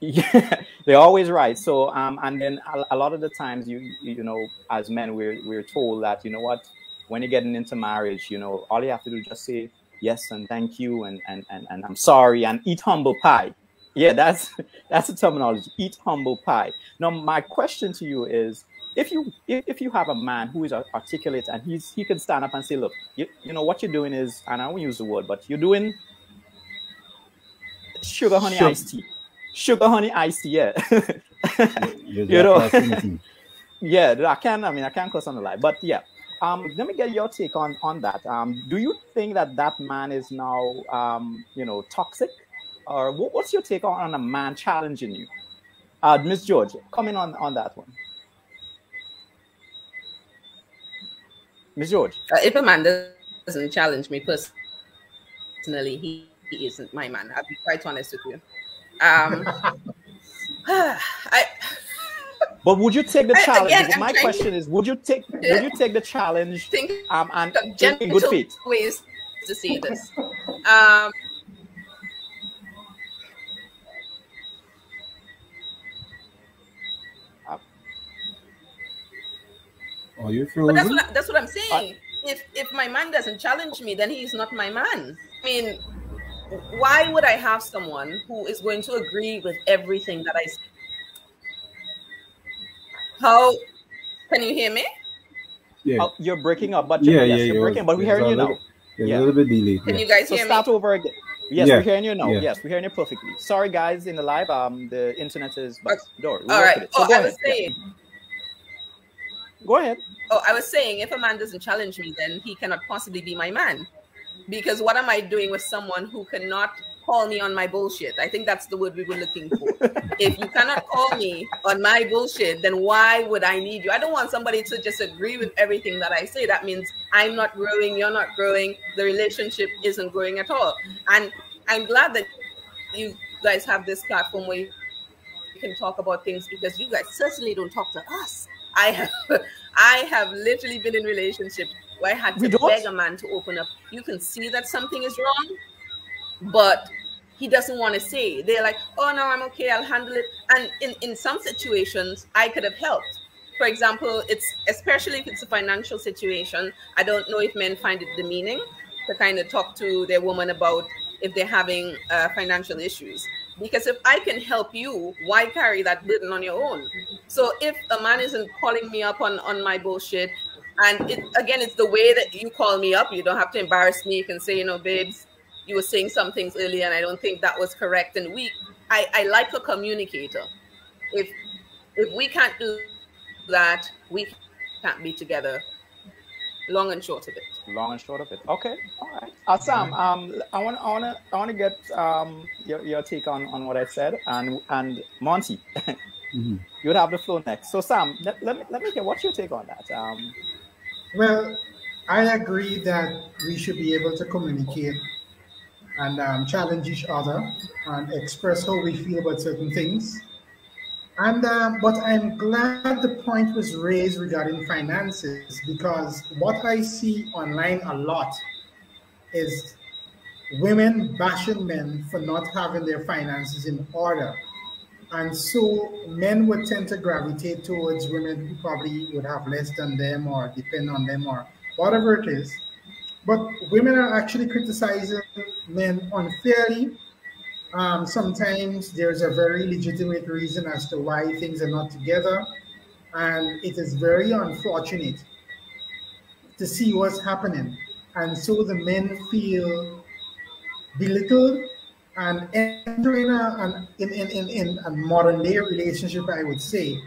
Yeah, they're always right. So, and then a lot of the times, as men, we're told that, when you're getting into marriage, all you have to do is just say yes and thank you and I'm sorry and eat humble pie. Yeah, that's the terminology. Eat humble pie. Now, my question to you is, if you have a man who is articulate and he can stand up and say, look, you know what you're doing is, and I won't use the word, but you're doing sugar honey iced tea. Sugar honey iced tea, yeah. Yeah, I can't cuss on the live, but yeah. Let me get your take on that. Do you think that man is now, toxic? Or what's your take on a man challenging you? Miss George, comment on that one. Miss George. If a man doesn't challenge me personally, he isn't my man. I'll be quite honest with you. But would you take the challenge? Again, my question is, would you take the challenge and in good faith? Ways to see this. Are you frozen? But that's what I'm saying. If my man doesn't challenge me, then he's not my man. I mean, why would I have someone who is going to agree with everything that I say? How can you hear me? Yeah, you're breaking up, but you're breaking. But we're hearing you now. A little bit delayed. Can you guys hear me? Start over again. Yes, we're hearing you now. Yeah. Yes, we're hearing you perfectly. Sorry, guys, in the live, the internet is. But all right. So I was saying. Go ahead. Oh, I was saying, if a man doesn't challenge me, then he cannot possibly be my man. Because what am I doing with someone who cannot call me on my bullshit? I think that's the word we were looking for. If you cannot call me on my bullshit, then why would I need you? I don't want somebody to just agree with everything that I say. That means I'm not growing, you're not growing, the relationship isn't growing at all. And I'm glad that you guys have this platform where you can talk about things, because you guys certainly don't talk to us. I have literally been in relationships where I had to beg a man to open up. You can see that something is wrong, but he doesn't want to say. They're like, oh, no, I'm okay, I'll handle it. And in some situations, I could have helped. For example, especially if it's a financial situation, I don't know if men find it demeaning to kind of talk to their woman about if they're having financial issues. Because if I can help you, why carry that burden on your own? So if a man isn't calling me up on my bullshit, and it's the way that you call me up, you don't have to embarrass me. You can say, babes, you were saying some things earlier and I don't think that was correct and weak. I like a communicator. If we can't do that, we can't be together. Long and short of it. Long and short of it. Okay. All right. Sam, I want to get your take on what I said, and Monty, you would have the floor next. So Sam, let me hear what's your take on that. Well, I agree that we should be able to communicate and challenge each other and express how we feel about certain things. And but I'm glad the point was raised regarding finances, because what I see online a lot is women bashing men for not having their finances in order. And so men would tend to gravitate towards women who probably would have less than them or depend on them or whatever it is. But women are actually criticizing men unfairly. Sometimes there's a very legitimate reason as to why things are not together. And it is very unfortunate to see what's happening. And so the men feel belittled and entering in a modern day relationship, I would say,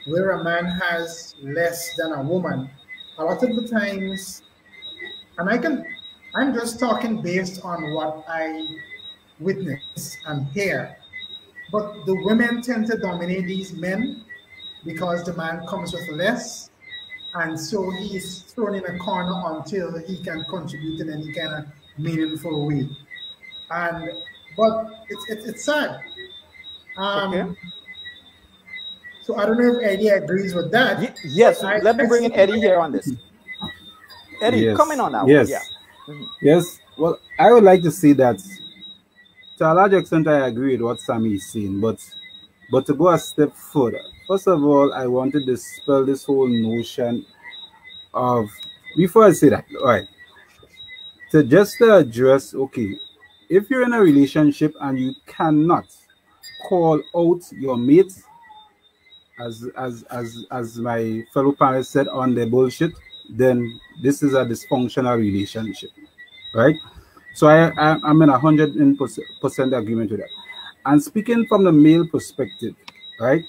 where a man has less than a woman. A lot of the times, and I'm just talking based on what I witness and hear, but the women tend to dominate these men because the man comes with less, and so he's thrown in a corner until he can contribute in any kind of meaningful way. And but it's sad. Okay. So I don't know if Eddie agrees with that. Yes, let me bring in Eddie here on this. Eddie, yes. comment on that. Yes. Yeah. Yes. Well, I would like to say that to a large extent I agree with what Sammy is saying, but to go a step further, first of all, I want to dispel this whole notion of, before I say that, all right, to just address, okay, if you're in a relationship and you cannot call out your mate, as my fellow panelists said, on the bullshit, then this is a dysfunctional relationship, right? So I'm in 100% agreement with that. And speaking from the male perspective, right?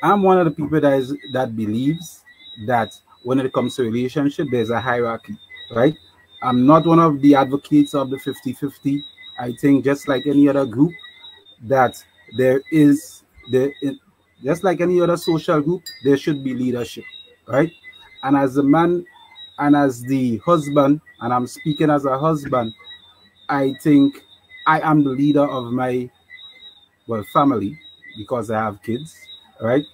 I'm one of the people that believes that when it comes to relationship, there's a hierarchy, right? I'm not one of the advocates of the 50-50. I think just like any other group, that just like any other social group, there should be leadership, right? And as a man and as the husband, and I'm speaking as a husband, I think I am the leader of my, family, because I have kids, right?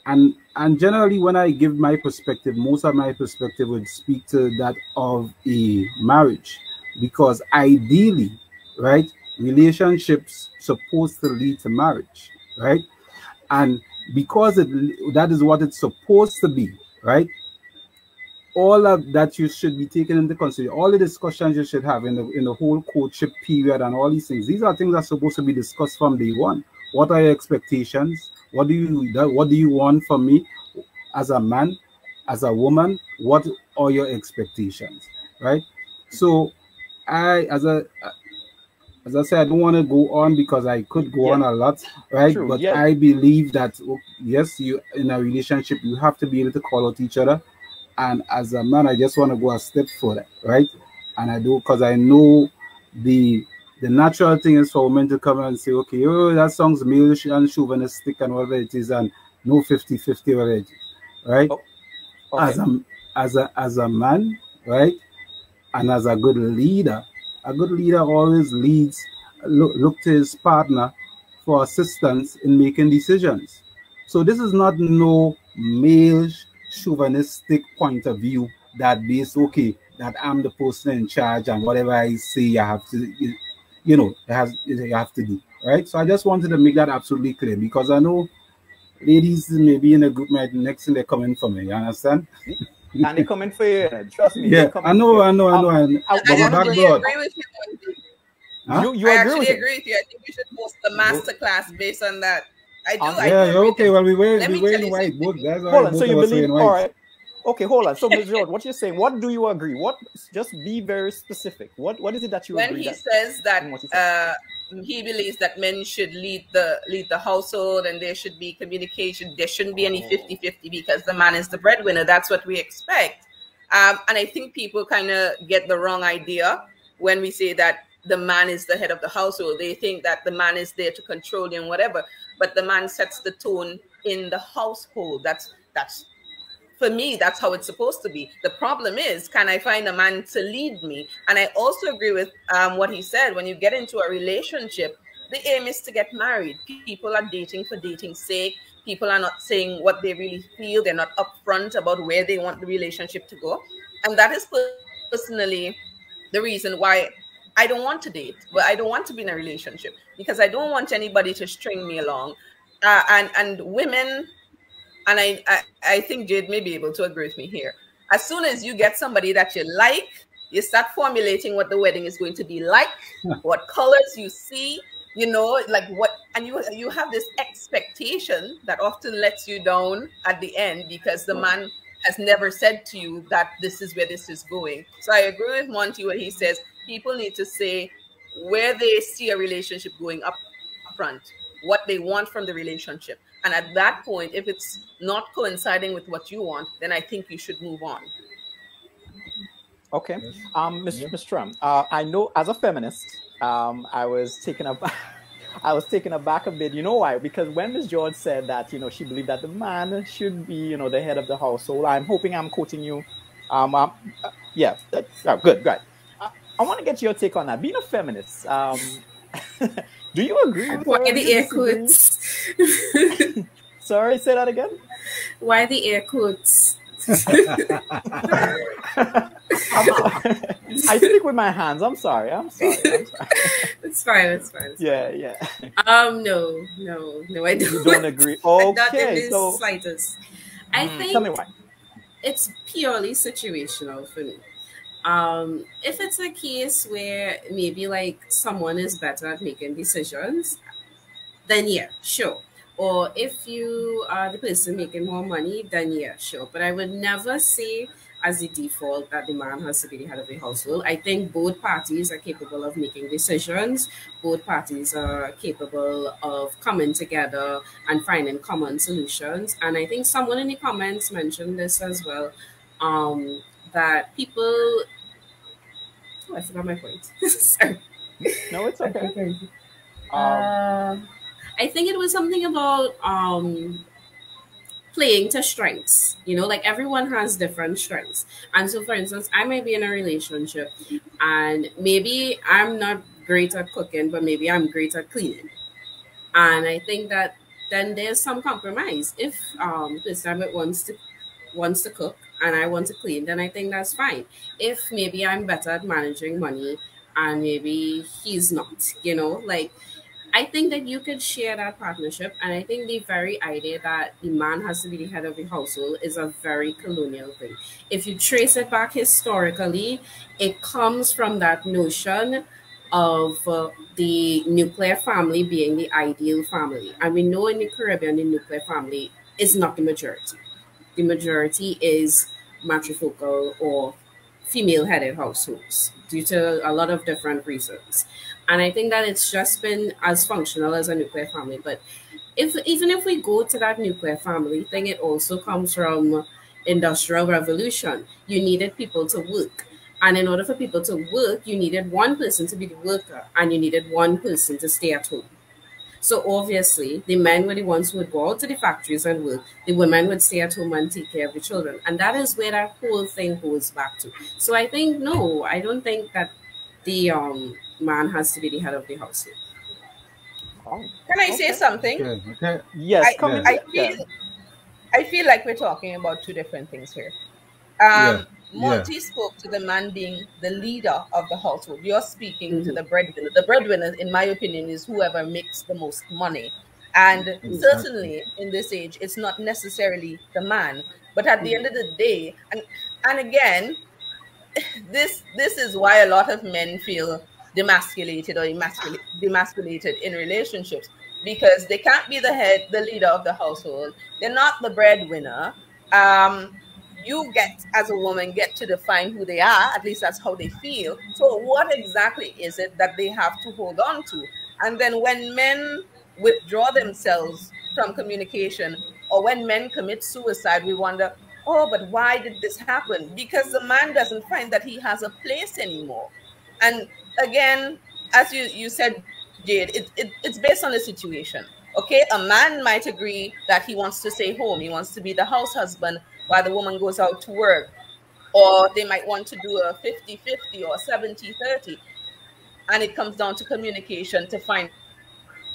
And generally, when I give my perspective, most of my perspective would speak to that of a marriage, because ideally, right, relationships supposed to lead to marriage, right? And because that is what it's supposed to be, right? All of that you should be taken into consideration. All the discussions you should have in the whole courtship period and all these things. These are things that are supposed to be discussed from day one. What are your expectations? What do you want from me as a man, as a woman? What are your expectations, right? So as I said, I don't want to go on because I could go on a lot, right? True, but I believe that, yes, you in a relationship, you have to be able to call out each other. And as a man, I just want to go a step further, right? And I do, because I know the natural thing is for women to come and say, okay, oh, that song's male and chauvinistic and whatever it is, and no 50-50 whatever it is, right? Oh, okay. As a man, right? And as a good leader always look to his partner for assistance in making decisions. So this is not no male chauvinistic point of view that based, okay, that I'm the person in charge and whatever I say you have to, you have to do, right? So I just wanted to make that absolutely clear, because I know ladies may be in a group, next thing they're coming for me, you understand? And they're coming for you, trust me. Yeah, I know. I actually agree with you. Huh? You I actually agree with you. I think we should host the masterclass based on that. I do. Okay. Well, we were in white book. That's hold on. So you believe? All right. Okay, hold on. So, Ms. George, what you're saying? What do you agree? What? Just be very specific. What is it that you agree? When he says that he believes that men should lead the household and there should be communication, there shouldn't be any 50-50 because the man is the breadwinner. That's what we expect. And I think people kind of get the wrong idea when we say that the man is the head of the household. They think that the man is there to control you and whatever, but the man sets the tone in the household. That's for me, that's how it's supposed to be. The problem is, can I find a man to lead me? And I also agree with what he said. When you get into a relationship, the aim is to get married. People are dating for dating's sake. People are not saying what they really feel. They're not upfront about where they want the relationship to go. And that is personally the reason why I don't want to date, but I don't want to be in a relationship, because I don't want anybody to string me along. And women, and I think Jade may be able to agree with me here. As soon as you get somebody that you like, you start formulating what the wedding is going to be like, what colors you see, you know, like what, and you have this expectation that often lets you down at the end, because the man has never said to you that this is where this is going. So I agree with Monty when he says people need to say where they see a relationship going up front, what they want from the relationship. And at that point, if it's not coinciding with what you want, then I think you should move on. Okay. Ms. Trump, I know as a feminist, I was taken aback a bit. You know why? Because when Ms. George said that, you know, she believed that the man should be, you know, the head of the household, I'm hoping I'm quoting you. Yeah, good, great. I want to get your take on that. Being a feminist, do you agree with why the air quotes? Sorry, say that again. Why the air quotes? I speak with my hands. I'm sorry. It's fine. Yeah. No, I don't. You don't agree? Okay, not in the slightest. I think tell me why. It's purely situational for me. If it's a case where maybe like someone is better at making decisions, then yeah, sure. Or if you are the person making more money, then yeah, sure. But I would never say as a default that the man has to be the head of the household. I think both parties are capable of making decisions. Both parties are capable of coming together and finding common solutions. And I think someone in the comments mentioned this as well, that people... Oh, I forgot my point. Sorry. No, it's okay. I think it was something about playing to strengths. You know, like everyone has different strengths. And so, for instance, I might be in a relationship and maybe I'm not great at cooking, but maybe I'm great at cleaning. And I think that then there's some compromise. If this time it wants to cook and I want to clean, then I think that's fine. If maybe I'm better at managing money and maybe he's not, you know, like, I think that you could share that partnership. And I think the very idea that the man has to be the head of the household is a very colonial thing. If you trace it back historically, it comes from that notion of the nuclear family being the ideal family. And we know in the Caribbean, the nuclear family is not the majority. The majority is matrifocal or female-headed households due to a lot of different reasons. And I think that it's just been as functional as a nuclear family. But even if we go to that nuclear family thing, it also comes from Industrial Revolution. You needed people to work. And in order for people to work, you needed one person to be the worker and you needed one person to stay at home. So obviously, the men were the ones who would go out to the factories and work. The women would stay at home and take care of the children. And that is where that whole thing goes back to. So I think, no, I don't think that the man has to be the head of the household. Can I say something? Okay. Yes. I feel like we're talking about two different things here. Monty spoke to the man being the leader of the household. You're speaking to the breadwinner. The breadwinner, in my opinion, is whoever makes the most money. And certainly in this age, it's not necessarily the man. But at the end of the day, and again, this is why a lot of men feel demasculated or demasculated in relationships, because they can't be the leader of the household. They're not the breadwinner. You as a woman, get to define who they are. At least that's how they feel. So what exactly is it that they have to hold on to? And then when men withdraw themselves from communication, or when men commit suicide, we wonder, oh, but why did this happen? Because the man doesn't find that he has a place anymore. And again, as you said, Jade, it's based on the situation. Okay, a man might agree that he wants to stay home. He wants to be the house husband. while the woman goes out to work. Or they might want to do a 50-50 or 70-30. And it comes down to communication to find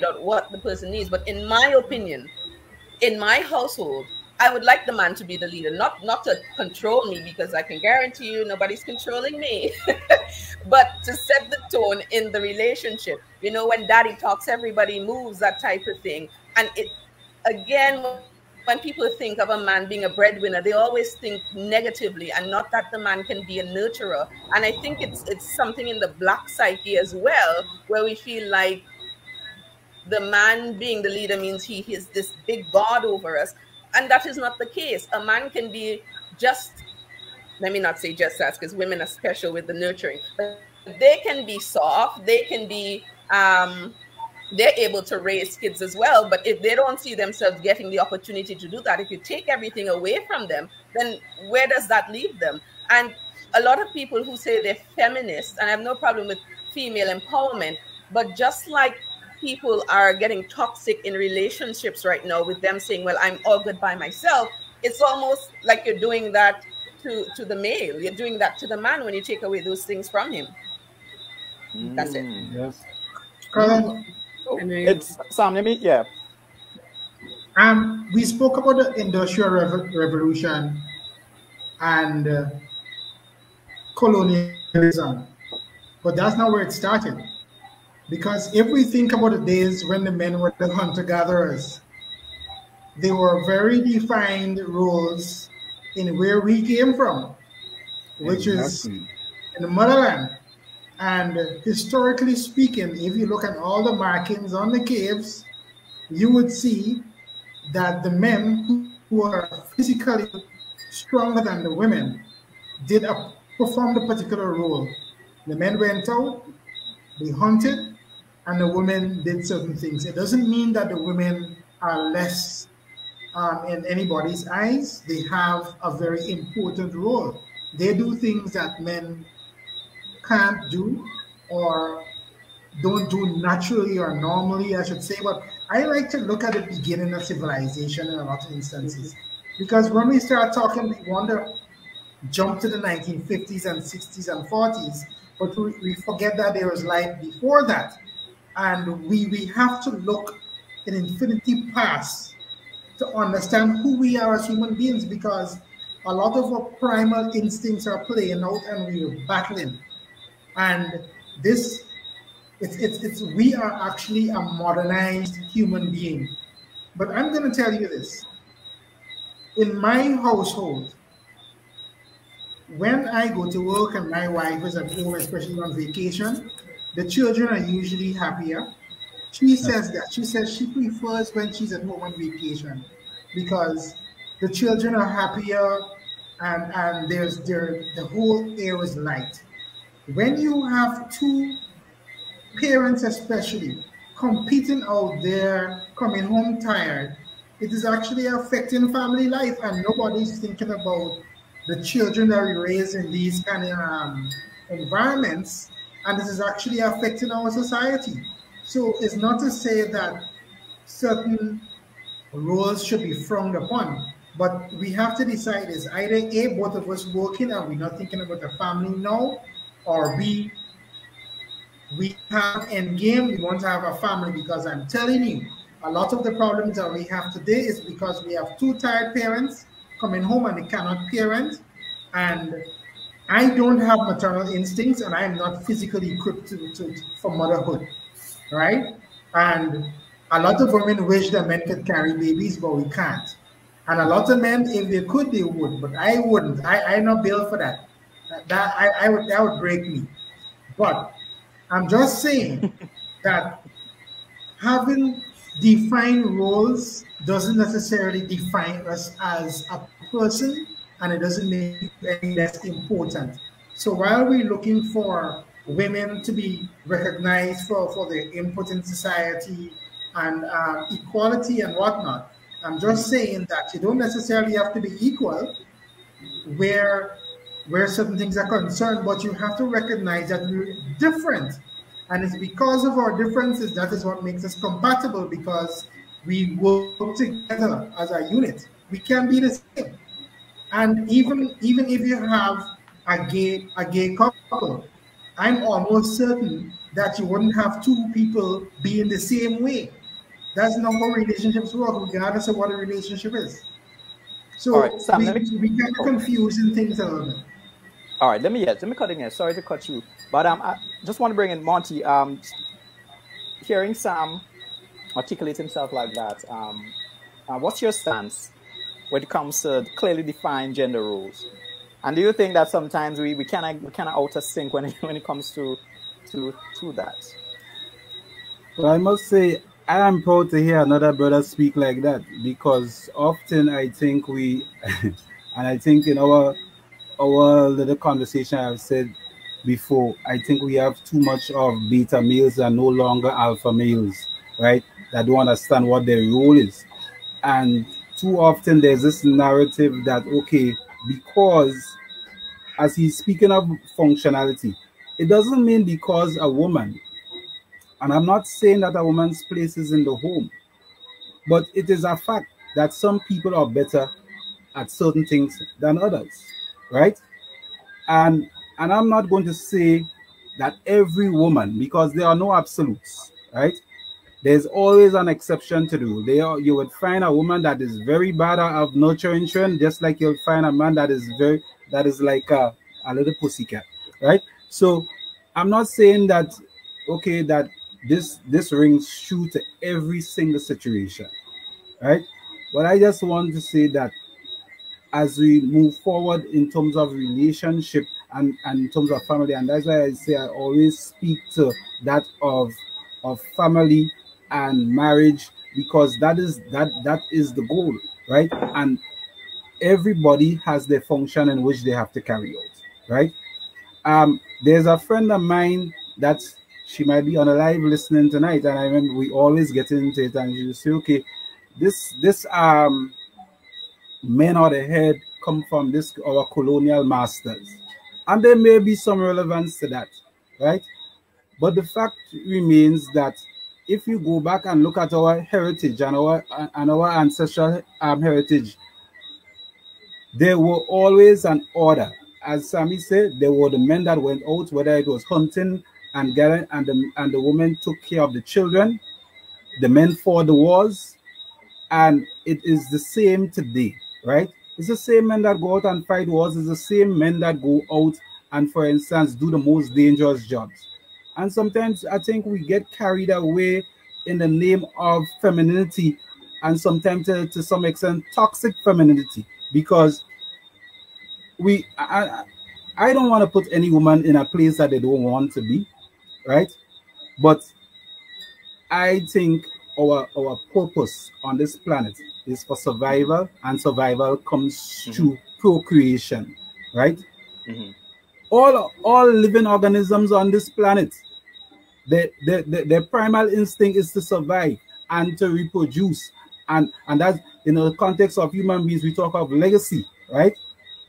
out what the person needs. But in my opinion, in my household, I would like the man to be the leader, not to control me, because I can guarantee you nobody's controlling me, but to set the tone in the relationship. You know, when daddy talks, everybody moves, that type of thing. And it, again, when people think of a man being a breadwinner, they always think negatively, and not that the man can be a nurturer. And I think it's something in the Black psyche as well, where we feel like the man being the leader means he is this big God over us. And that is not the case. A man can be just, let me not say just as, because women are special with the nurturing, but they can be soft, they can be, they're able to raise kids as well. But if they don't see themselves getting the opportunity to do that, if you take everything away from them, then where does that leave them? And a lot of people who say they're feminists, and I have no problem with female empowerment, but just like people are getting toxic in relationships right now with them saying, well, I'm all good by myself, it's almost like you're doing that to the male. You're doing that to the man when you take away those things from him. That's it. Yes. It's Sam, let me, yeah. We spoke about the Industrial Revolution and colonialism, but that's not where it started. Because if we think about the days when the men were the hunter-gatherers, there were very defined roles in where we came from, which is in the motherland. And historically speaking, if you look at all the markings on the caves, you would see that the men who are physically stronger than the women did perform a particular role. The men went out, they hunted, and the women did certain things. It doesn't mean that the women are less in anybody's eyes. They have a very important role. They do things that men can't do or don't do naturally or normally, I should say. But I like to look at the beginning of civilization in a lot of instances. Because when we start talking, we want to jump to the 1950s and 60s and 40s, but we forget that there was life before that. And we have to look an infinity past to understand who we are as human beings, because a lot of our primal instincts are playing out and we're battling. And this, we are actually a modernized human being. But I'm going to tell you this. In my household, when I go to work and my wife is at home, especially on vacation, the children are usually happier. She says that. She says she prefers when she's at home on vacation because the children are happier and the whole air is light. When you have two parents especially competing out there, coming home tired, it is actually affecting family life, and nobody's thinking about the children that we raise in these kind of environments. And this is actually affecting our society. So it's not to say that certain roles should be frowned upon, but we have to decide is either A, both of us working and we're not thinking about the family now, or B, we have end game, we want to have a family. Because I'm telling you, a lot of the problems that we have today is because we have two tired parents coming home and they cannot parent. And I don't have maternal instincts, and I am not physically equipped for motherhood, right? And a lot of women wish that men could carry babies, but we can't. And a lot of men, if they could, they would, but I wouldn't. I'm not built for that. That would break me. But I'm just saying that having defined roles doesn't necessarily define us as a person, and it doesn't make it any less important. So while we're looking for women to be recognized for their input in society and equality and whatnot, I'm just saying that you don't necessarily have to be equal where certain things are concerned, but you have to recognize that we're different. And it's because of our differences that is what makes us compatible, because we work together as a unit. We can be the same. And even if you have a gay couple, I'm almost certain that you wouldn't have two people be in the same way. That's not how relationships work, regardless of what a relationship is. So right, Sam, we get confused in things a little bit. All right, let me cut in here. Sorry to cut you, but I just want to bring in Monty. Hearing Sam articulate himself like that, what's your stance when it comes to clearly defined gender roles? And do you think that sometimes we kind of out of sync when it comes to that? Well, I must say I am proud to hear another brother speak like that, because often I think we, and I think in our little conversation I've said before, I think we have too much of beta males and no longer alpha males, right? That don't understand what their role is. And too often there's this narrative that, okay, because as he's speaking of functionality, it doesn't mean because a woman, and I'm not saying that a woman's place is in the home, but it is a fact that some people are better at certain things than others, right? And I'm not going to say that every woman, because there are no absolutes, right? There's always an exception to the rule. You would find a woman that is very bad at nurturing children, just like you'll find a man that is like a little pussycat, right? So I'm not saying that, okay, that this rings true to every single situation, right? But I just want to say that as we move forward in terms of relationship and in terms of family, and that's why I say I always speak to that of family and marriage, because that is the goal, right? And everybody has their function in which they have to carry out, right? There's a friend of mine that she might be on a live listening tonight, and I remember we always get into it, and she would say, okay, this men of the head come from our colonial masters, and there may be some relevance to that, right? But the fact remains that if you go back and look at our heritage and our ancestral heritage, there were always an order. As Sammy said, there were the men that went out, whether it was hunting and gathering, and the women took care of the children. The men fought the wars, and it is the same today, right? It's the same men that go out and fight wars. It's the same men that go out and, for instance, do the most dangerous jobs. And sometimes I think we get carried away in the name of femininity, and sometimes to some extent toxic femininity, because I don't want to put any woman in a place that they don't want to be, right? But I think our purpose on this planet is for survival, and survival comes through procreation, right? All living organisms on this planet, their primal instinct is to survive and to reproduce, and that's in the context of human beings. We talk of legacy, right?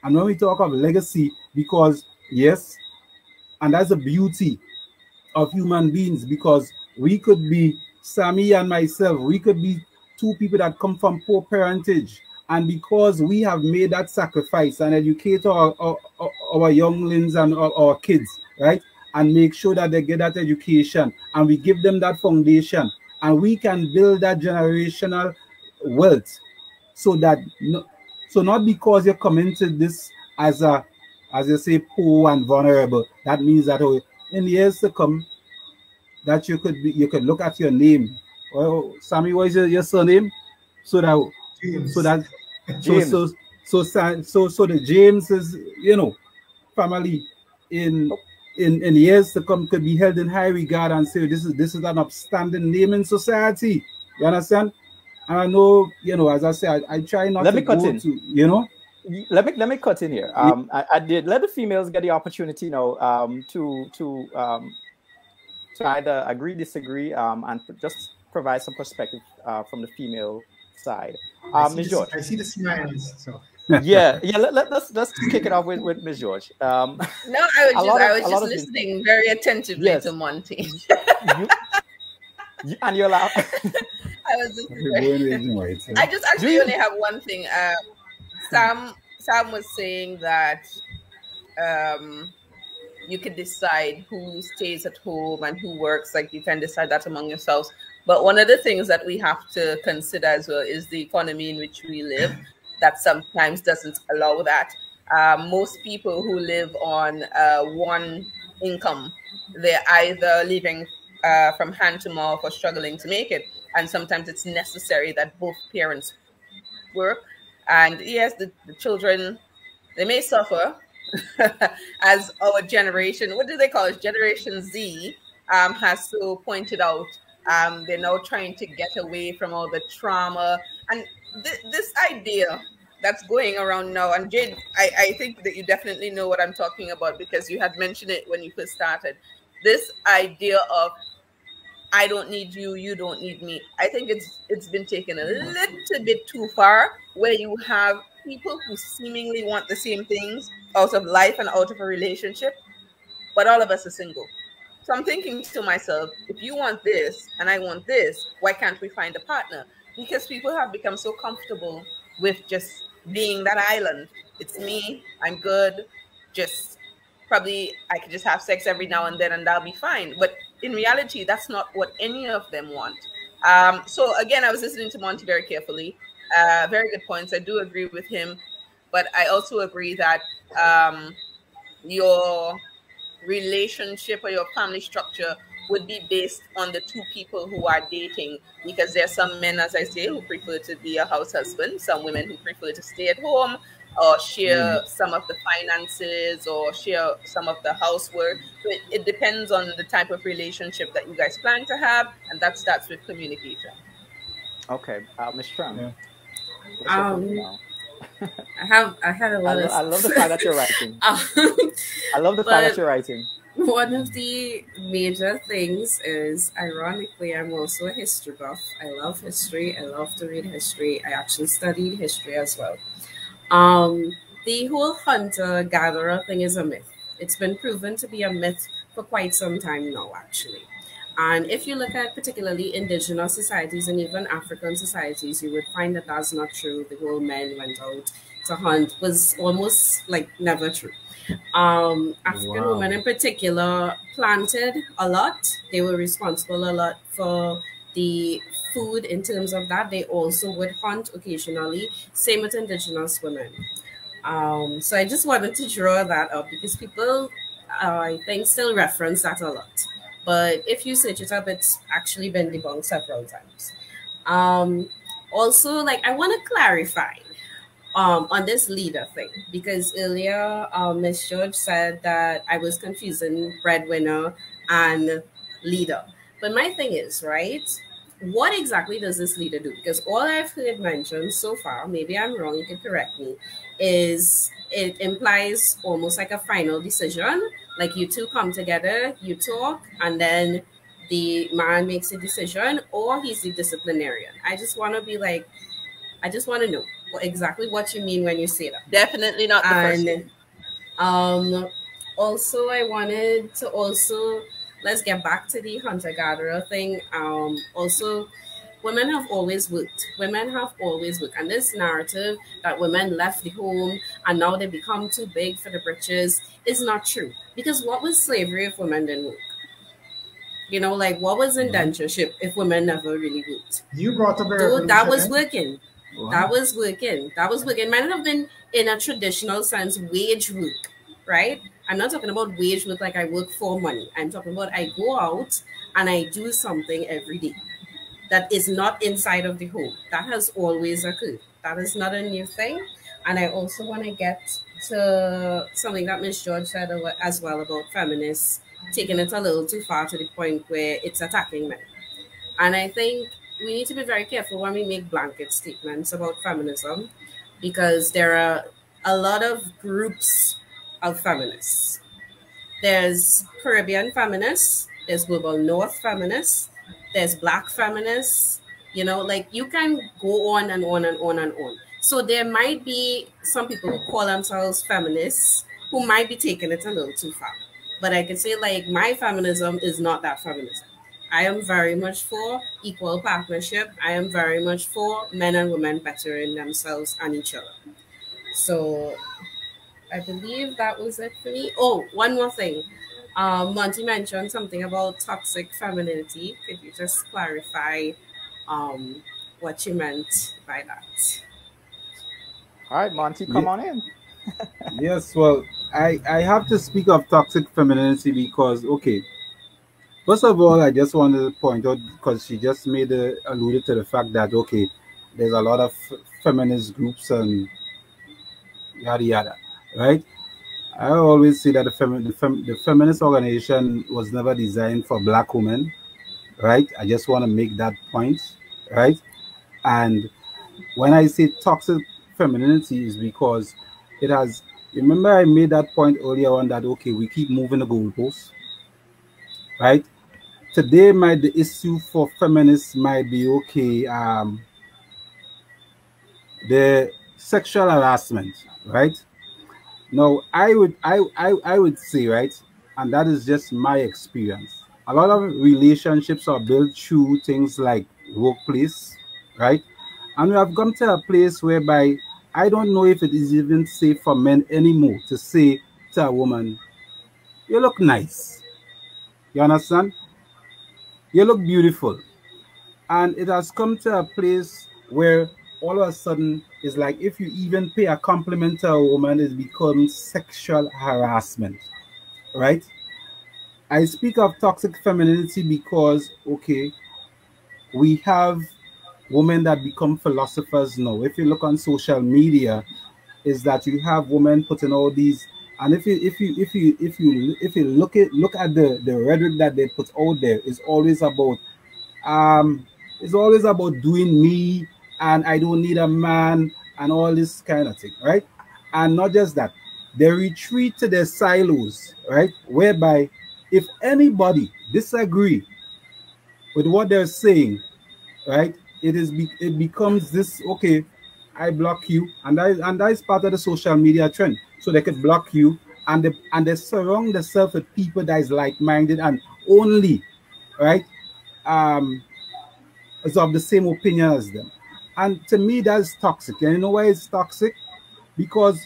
And when we talk of legacy, because yes, and that's the beauty of human beings, because we could be Sammy and myself, we could be two people that come from poor parentage, and because we have made that sacrifice and educate our younglings and our kids, right, and make sure that they get that education, and we give them that foundation, and we can build that generational wealth, so that not because you're coming to this as you say, poor and vulnerable, that means that in the years to come, that you could look at your name. Well, Sammy, what is your surname? So the James is, family in years to come could be held in high regard and say this is an upstanding name in society. You understand? And I know, as I say, I try not to go to, Let me cut in here. I did let the females get the opportunity, to either agree, disagree, and just provide some perspective from the female side. Ms. George, I see the smiles. So. yeah. Let's kick it off with Ms. George. No, I was just listening very attentively to Monty. And you're loud. I was just. I just actually only have one thing. Sam was saying that you can decide who stays at home and who works. Like you can decide that among yourselves. But one of the things that we have to consider as well is the economy in which we live. That sometimes doesn't allow that. Most people who live on one income, they're either living from hand to mouth or struggling to make it. And sometimes it's necessary that both parents work. And yes, the children, they may suffer as our generation, what do they call it? Generation Z has so pointed out. They're now trying to get away from all the trauma. And this idea that's going around now, and Jade, I think that you definitely know what I'm talking about because you had mentioned it when you first started. This idea of I don't need you, you don't need me. I think it's been taken a little bit too far, where you have people who seemingly want the same things out of life and out of a relationship, but all of us are single. So I'm thinking to myself, if you want this and I want this, why can't we find a partner? Because people have become so comfortable with just being that island. It's me, I'm good, just probably I could just have sex every now and then and that'll be fine. But in reality, that's not what any of them want. So again, I was listening to Monty very carefully. Very good points. I do agree with him. But I also agree that your relationship or your family structure would be based on the two people who are dating, because there are some men, as I say, who prefer to be a house husband, some women who prefer to stay at home or share some of the finances or share some of the housework. So it depends on the type of relationship that you guys plan to have, and that starts with communication. Okay, Ms. Trump. Yeah. I had a lot I love the fact that you're writing. I love the fact that you're writing. One of the major things is, ironically, I'm also a history buff. I love history. I love to read history. I actually studied history as well. The whole hunter-gatherer thing is a myth. It's been proven to be a myth for quite some time now, actually. And if you look at particularly indigenous societies and even African societies, you would find that that's not true. The whole men went out to hunt was almost like never true. African women in particular planted a lot. They were responsible a lot for the food in terms of that. They also would hunt occasionally. Same with indigenous women. So I just wanted to draw that up because people, I think, still reference that a lot. But if you search it up, it's actually been debunked several times. Also, like, I want to clarify on this leader thing, because earlier Ms. George said that I was confusing breadwinner and leader. But my thing is, right, what exactly does this leader do? Because all I've heard mentioned so far, maybe I'm wrong, you can correct me, is it implies almost like a final decision. Like you two come together, you talk, and then the man makes a decision, or he's the disciplinarian. I just want to be like, I just want to know exactly what you mean when you say that. Definitely not the person. Also, I wanted to let's get back to the hunter-gatherer thing. Also, women have always worked. Women have always worked. And this narrative that women left the home and now they become too big for the britches is not true. Because what was slavery if women didn't work? You know, like, what was indentureship if women never really worked? You brought up that was working. Wow. That was working. That was working. It might not have been in a traditional sense wage work, right? I'm not talking about wage work like I work for money. I'm talking about I go out and I do something every day that is not inside of the home. That has always occurred. That is not a new thing. And I also want to get to something that Ms. George said as well about feminists taking it a little too far to the point where it's attacking men. And I think we need to be very careful when we make blanket statements about feminism, because there are a lot of groups of feminists. There's Caribbean feminists, there's Global North feminists, there's Black feminists, you know, like you can go on and on and on and on. So there might be some people who call themselves feminists who might be taking it a little too far. But I can say, like, my feminism is not that feminism. I am very much for equal partnership. I am very much for men and women bettering themselves and each other. So I believe that was it for me. Oh, one more thing. Monty mentioned something about toxic femininity. Could you just clarify what you meant by that? All right, Monty, come on in. Yes, well, I have to speak of toxic femininity because, okay, first of all, I just wanted to point out, because she just alluded to the fact that, okay, there's a lot of feminist groups and yada yada, right? I always say that the feminist organization was never designed for Black women, right? I just want to make that point, right? And when I say toxic femininity is because it has, remember I made that point earlier on that, okay, we keep moving the goalposts, right? Today the issue for feminists might be, okay, the sexual harassment, right? Now, I would say, right, and that is just my experience, a lot of relationships are built through things like workplace, right? And we have come to a place whereby I don't know if it is even safe for men anymore to say to a woman, you look nice. You understand? You look beautiful. And it has come to a place where all of a sudden it's like if you even pay a compliment to a woman, it becomes sexual harassment, right? I speak of toxic femininity because, okay, we have women that become philosophers now. If you look on social media, is that you have women putting all these, and if you look at the rhetoric that they put out there, is always about doing me, and I don't need a man, and all this kind of thing, right? And not just that, they retreat to their silos, right? Whereby if anybody disagree with what they're saying, right, it becomes this, okay, I block you, and that is part of the social media trend. So they could block you, and they surround themselves with people that is like-minded and only, right, is of the same opinion as them. And to me, that's toxic. And you know why it's toxic? Because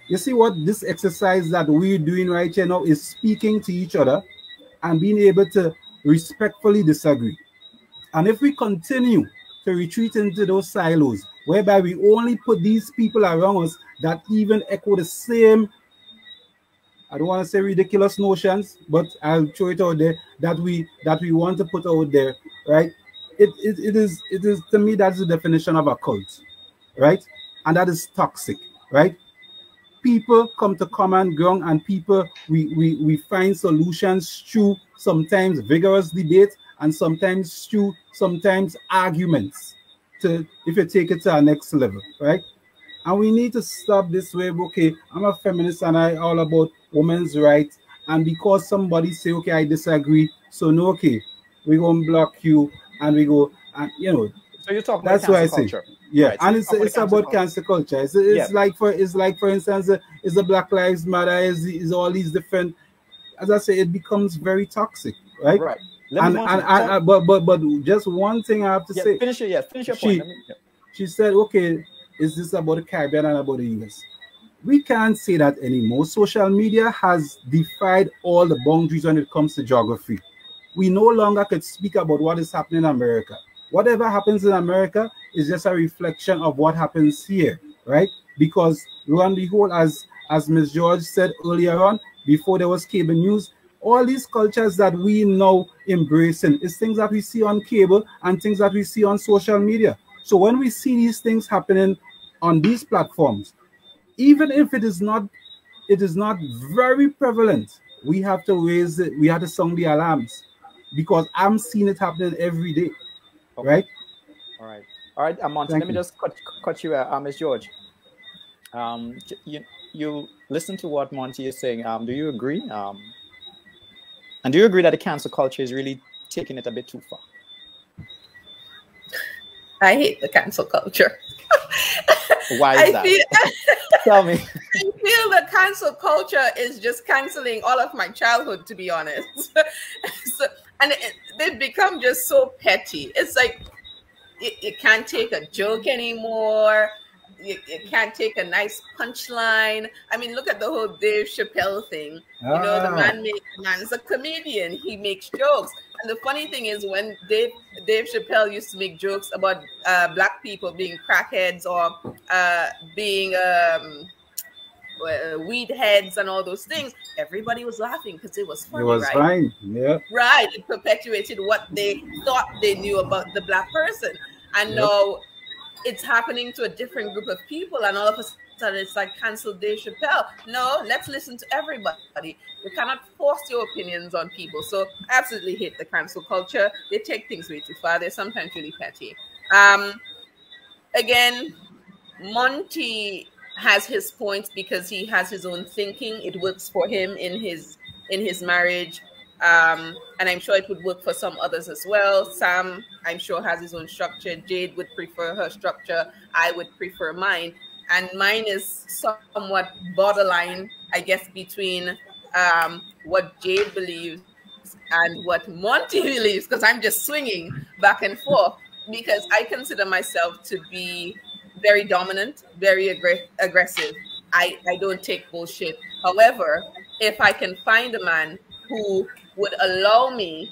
you see what this exercise that we're doing right here now is speaking to each other and being able to respectfully disagree. And if we continue to retreat into those silos, whereby we only put these people around us that even echo the same, I don't want to say ridiculous notions, but I'll throw it out there, that we want to put out there, right? It is to me, that's the definition of a cult, right? And that is toxic, right? People come to common ground, and people, we find solutions through sometimes vigorous debate, and sometimes arguments, to if you take it to our next level, right? And we need to stop this way. Okay, I'm a feminist and I all about women's rights, and because somebody say, okay, I disagree, so no, okay, we're gonna block you, and we go, and you know, so you're talking that's about what I culture. say. Yeah, right, so and it's about cancel culture. It's like for instance, is the Black Lives Matter, is all these different, as I say, it becomes very toxic, right? Right. But just one thing I have to say. Finish your point. She said, okay, is this about the Caribbean and about the US? We can't say that anymore. Social media has defied all the boundaries when it comes to geography. We no longer could speak about what is happening in America. Whatever happens in America is just a reflection of what happens here, right? Because lo and behold, as Ms. George said earlier on, before there was cable news, all these cultures that we now embracing is things that we see on cable and things that we see on social media. So when we see these things happening on these platforms, even if it is not very prevalent, we have to raise it, we have to sound the alarms, because I'm seeing it happening every day. Okay. Right? All right, Monty, let me just cut you out, Ms. George. You listen to what Monty is saying. Do you agree? And do you agree that the cancel culture is really taking it a bit too far? I hate the cancel culture. Why is that? Tell me. I feel the cancel culture is just canceling all of my childhood, to be honest. And they've become just so petty. It's like you can't take a joke anymore. you can't take a nice punchline. I mean, look at the whole Dave Chappelle thing. You know, the man's a comedian. He makes jokes. And the funny thing is, when Dave Chappelle used to make jokes about black people being crackheads or being weed heads and all those things, everybody was laughing because it was funny. It was fine, yeah. Right, it perpetuated what they thought they knew about the black person, and now it's happening to a different group of people, and all of a sudden it's like cancel Dave Chappelle. No, let's listen to everybody. You cannot force your opinions on people. So I absolutely hate the cancel culture. They take things way too far. They're sometimes really petty. Again, Monty has his points because he has his own thinking. It works for him in his marriage. And I'm sure it would work for some others as well. Sam, I'm sure, has his own structure. Jade would prefer her structure. I would prefer mine. And mine is somewhat borderline, I guess, between what Jade believes and what Monty believes, because I'm just swinging back and forth, because I consider myself to be very dominant, very aggressive. I don't take bullshit. However, if I can find a man who would allow me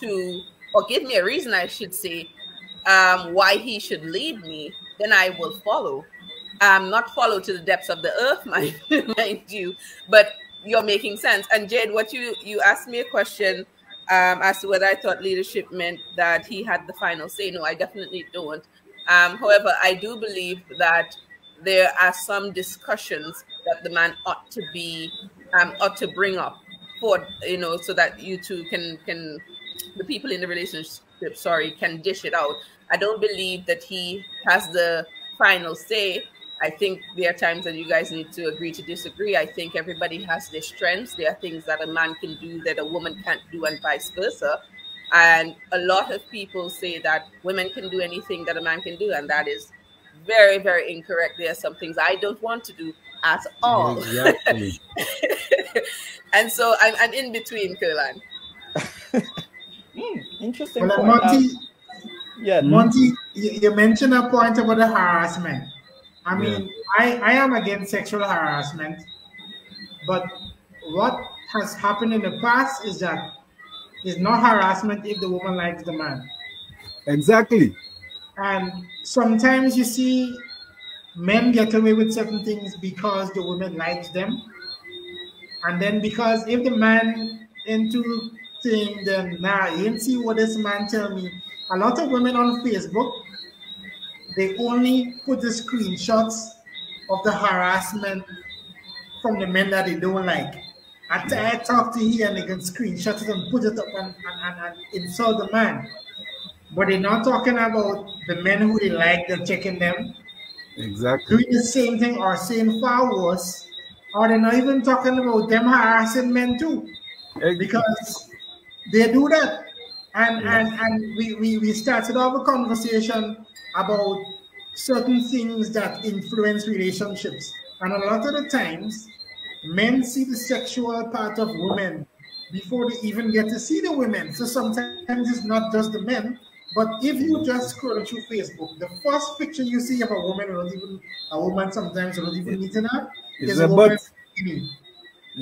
to, or give me a reason, I should say, why he should lead me, then I will follow. Not follow to the depths of the earth, mind you, but you're making sense. And Jade, what you asked me a question as to whether I thought leadership meant that he had the final say. No, I definitely don't. However, I do believe that there are some discussions that the man ought to bring up for, you know, so that you two can the people in the relationship, can dish it out. I don't believe that he has the final say. I think there are times that you guys need to agree to disagree. I think everybody has their strengths. There are things that a man can do that a woman can't do, and vice versa. And a lot of people say that women can do anything that a man can do, and that is very, very incorrect. There are some things I don't want to do at all. Exactly. And so I'm in between, Kurlan. Interesting. Well, Monty, Monty, you mentioned a point about the harassment. I mean, I am against sexual harassment, but what has happened in the past is that it's not harassment if the woman likes the man. Exactly. And sometimes you see men get away with certain things because the woman likes them. And then because if the man into thing, then you didn't see what this man tell me. A lot of women on Facebook, they only put the screenshots of the harassment from the men that they don't like. I talk to you and they can screenshot it and put it up and insult the man. But they're not talking about the men who they like, they're checking them. Exactly. Doing the same thing or saying far worse. Or they're not even talking about them harassing men too. Because they do that. And we started off a conversation about certain things that influence relationships. And a lot of the times, men see the sexual part of women before they even get to see the women. So sometimes it's not just the men, but if you just scroll through Facebook, the first picture you see of a woman, sometimes you don't even need to know, is a woman bikini.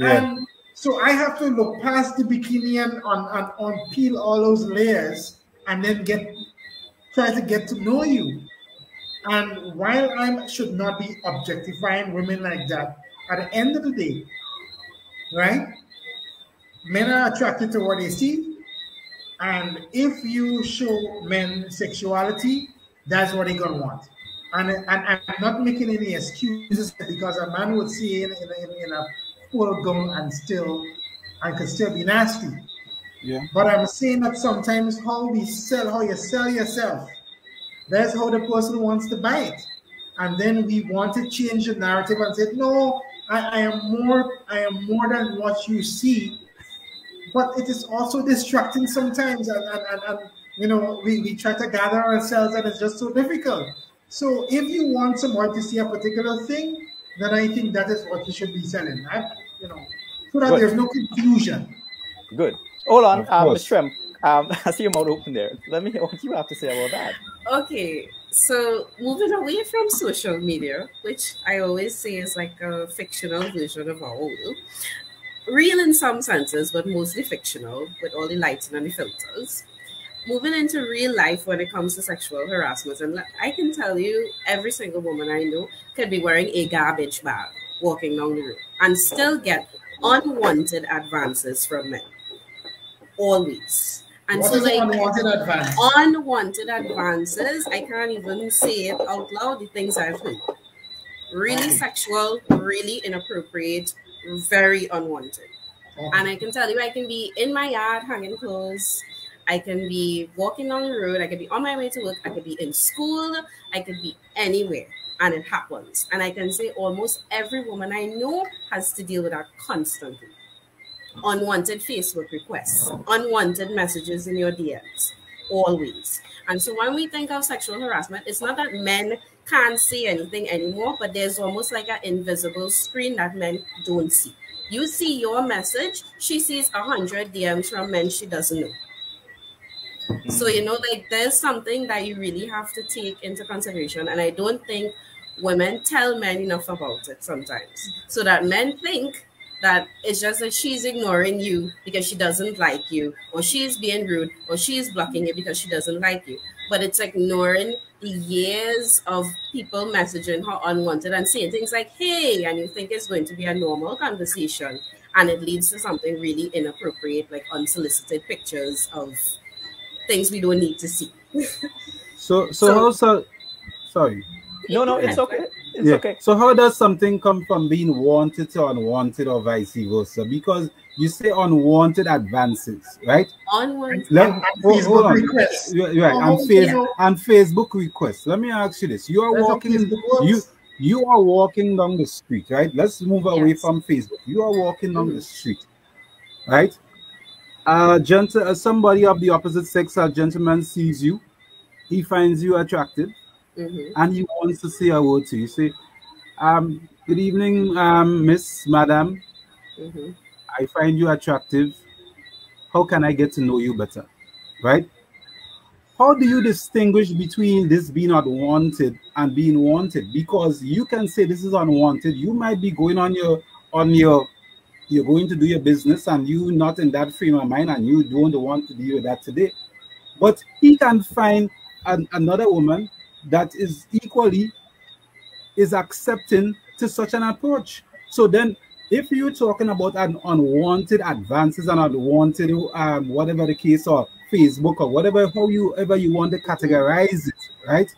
And so I have to look past the bikini and peel all those layers and then try to get to know you. And while I should not be objectifying women like that, at the end of the day, right? Men are attracted to what they see. And if you show men sexuality, that's what they're going to want. And I'm not making any excuses because a man would see in a full gown and could still be nasty. Yeah. But I'm saying that sometimes how you sell yourself, that's how the person wants to buy it. And then we want to change the narrative and say, no, I am more than what you see. But it is also distracting sometimes, and you know, we try to gather ourselves and it's just so difficult. So if you want someone to see a particular thing, then I think that is what you should be selling, right? You know, so that there's no confusion. Good. Hold on, Mr. Shrem. I see your mouth open there. Let me hear what you have to say about that. Okay, so moving away from social media, which I always say is like a fictional version of our own, real in some senses, but mostly fictional with all the lighting and the filters. Moving into real life when it comes to sexual harassment, and I can tell you, every single woman I know could be wearing a garbage bag walking down the road and still get unwanted advances from men. Always. And what so, is like, unwanted advance? unwanted advances, I can't even say it out loud, the things I've heard. Really sexual, really inappropriate, very unwanted. And I can tell you, I can be in my yard hanging clothes. I can be walking on the road. I could be on my way to work. I could be in school. I could be anywhere. And it happens. And I can say almost every woman I know has to deal with that constantly. Unwanted Facebook requests, unwanted messages in your DMs, always. And so when we think of sexual harassment, it's not that men can't say anything anymore, but there's almost like an invisible screen that men don't see. You see your message, she sees 100 DMs from men she doesn't know. So, you know, like there's something that you really have to take into consideration. And I don't think women tell men enough about it sometimes. So that men think that it's just that she's ignoring you because she doesn't like you, or she's being rude, or she's blocking you because she doesn't like you. But it's ignoring the years of people messaging her unwanted and saying things like, hey, and you think it's going to be a normal conversation. And it leads to something really inappropriate, like unsolicited pictures of things we don't need to see. So also, sorry. No, it's okay. It's okay. So how does something come from being wanted to unwanted or vice versa? Because you say unwanted advances, right? Unwanted. Facebook requests. Right. And Facebook requests. Let me ask you this. You are walking down the street, right? Let's move away from Facebook. You are walking down the street, right? Somebody of the opposite sex, a gentleman sees you, he finds you attractive, and he wants to say a word to you. Say, good evening, Miss, Madam. I find you attractive. How can I get to know you better? Right? How do you distinguish between this being unwanted and being wanted? Because you can say this is unwanted. You might be going you're going to do your business and you're not in that frame of mind and you don't want to deal with that today. But he can find another woman that is equally accepting to such an approach. So then if you're talking about an unwanted advances and unwanted whatever the case, or Facebook or whatever, however you want to categorize it, right?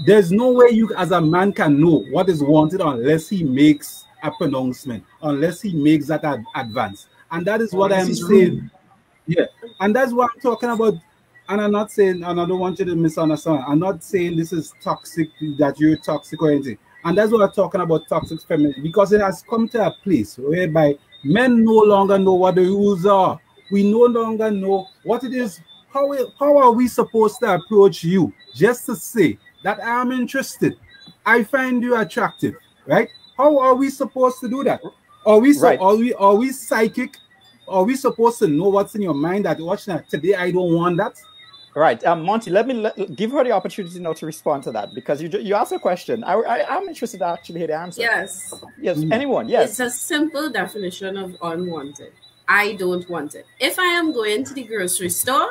There's no way you as a man can know what is wanted unless he makes a pronouncement, unless he makes that advance. And that is what I'm saying. Yeah. And that's what I'm talking about. And I'm not saying, and I don't want you to misunderstand, I'm not saying this is toxic, that you're toxic or anything. And that's what I'm talking about, toxic femininity, because it has come to a place whereby men no longer know what the rules are. We no longer know what it is. How are we supposed to approach you just to say that I'm interested? I find you attractive, right? How are we supposed to do that? Are we psychic? Are we supposed to know what's in your mind that watching that today I don't want that? Right, Monty. Let me give her the opportunity now to respond to that, because you asked a question. I'm interested to actually hear the answer. Yes. Anyone? Yes. It's a simple definition of unwanted. I don't want it. If I am going to the grocery store,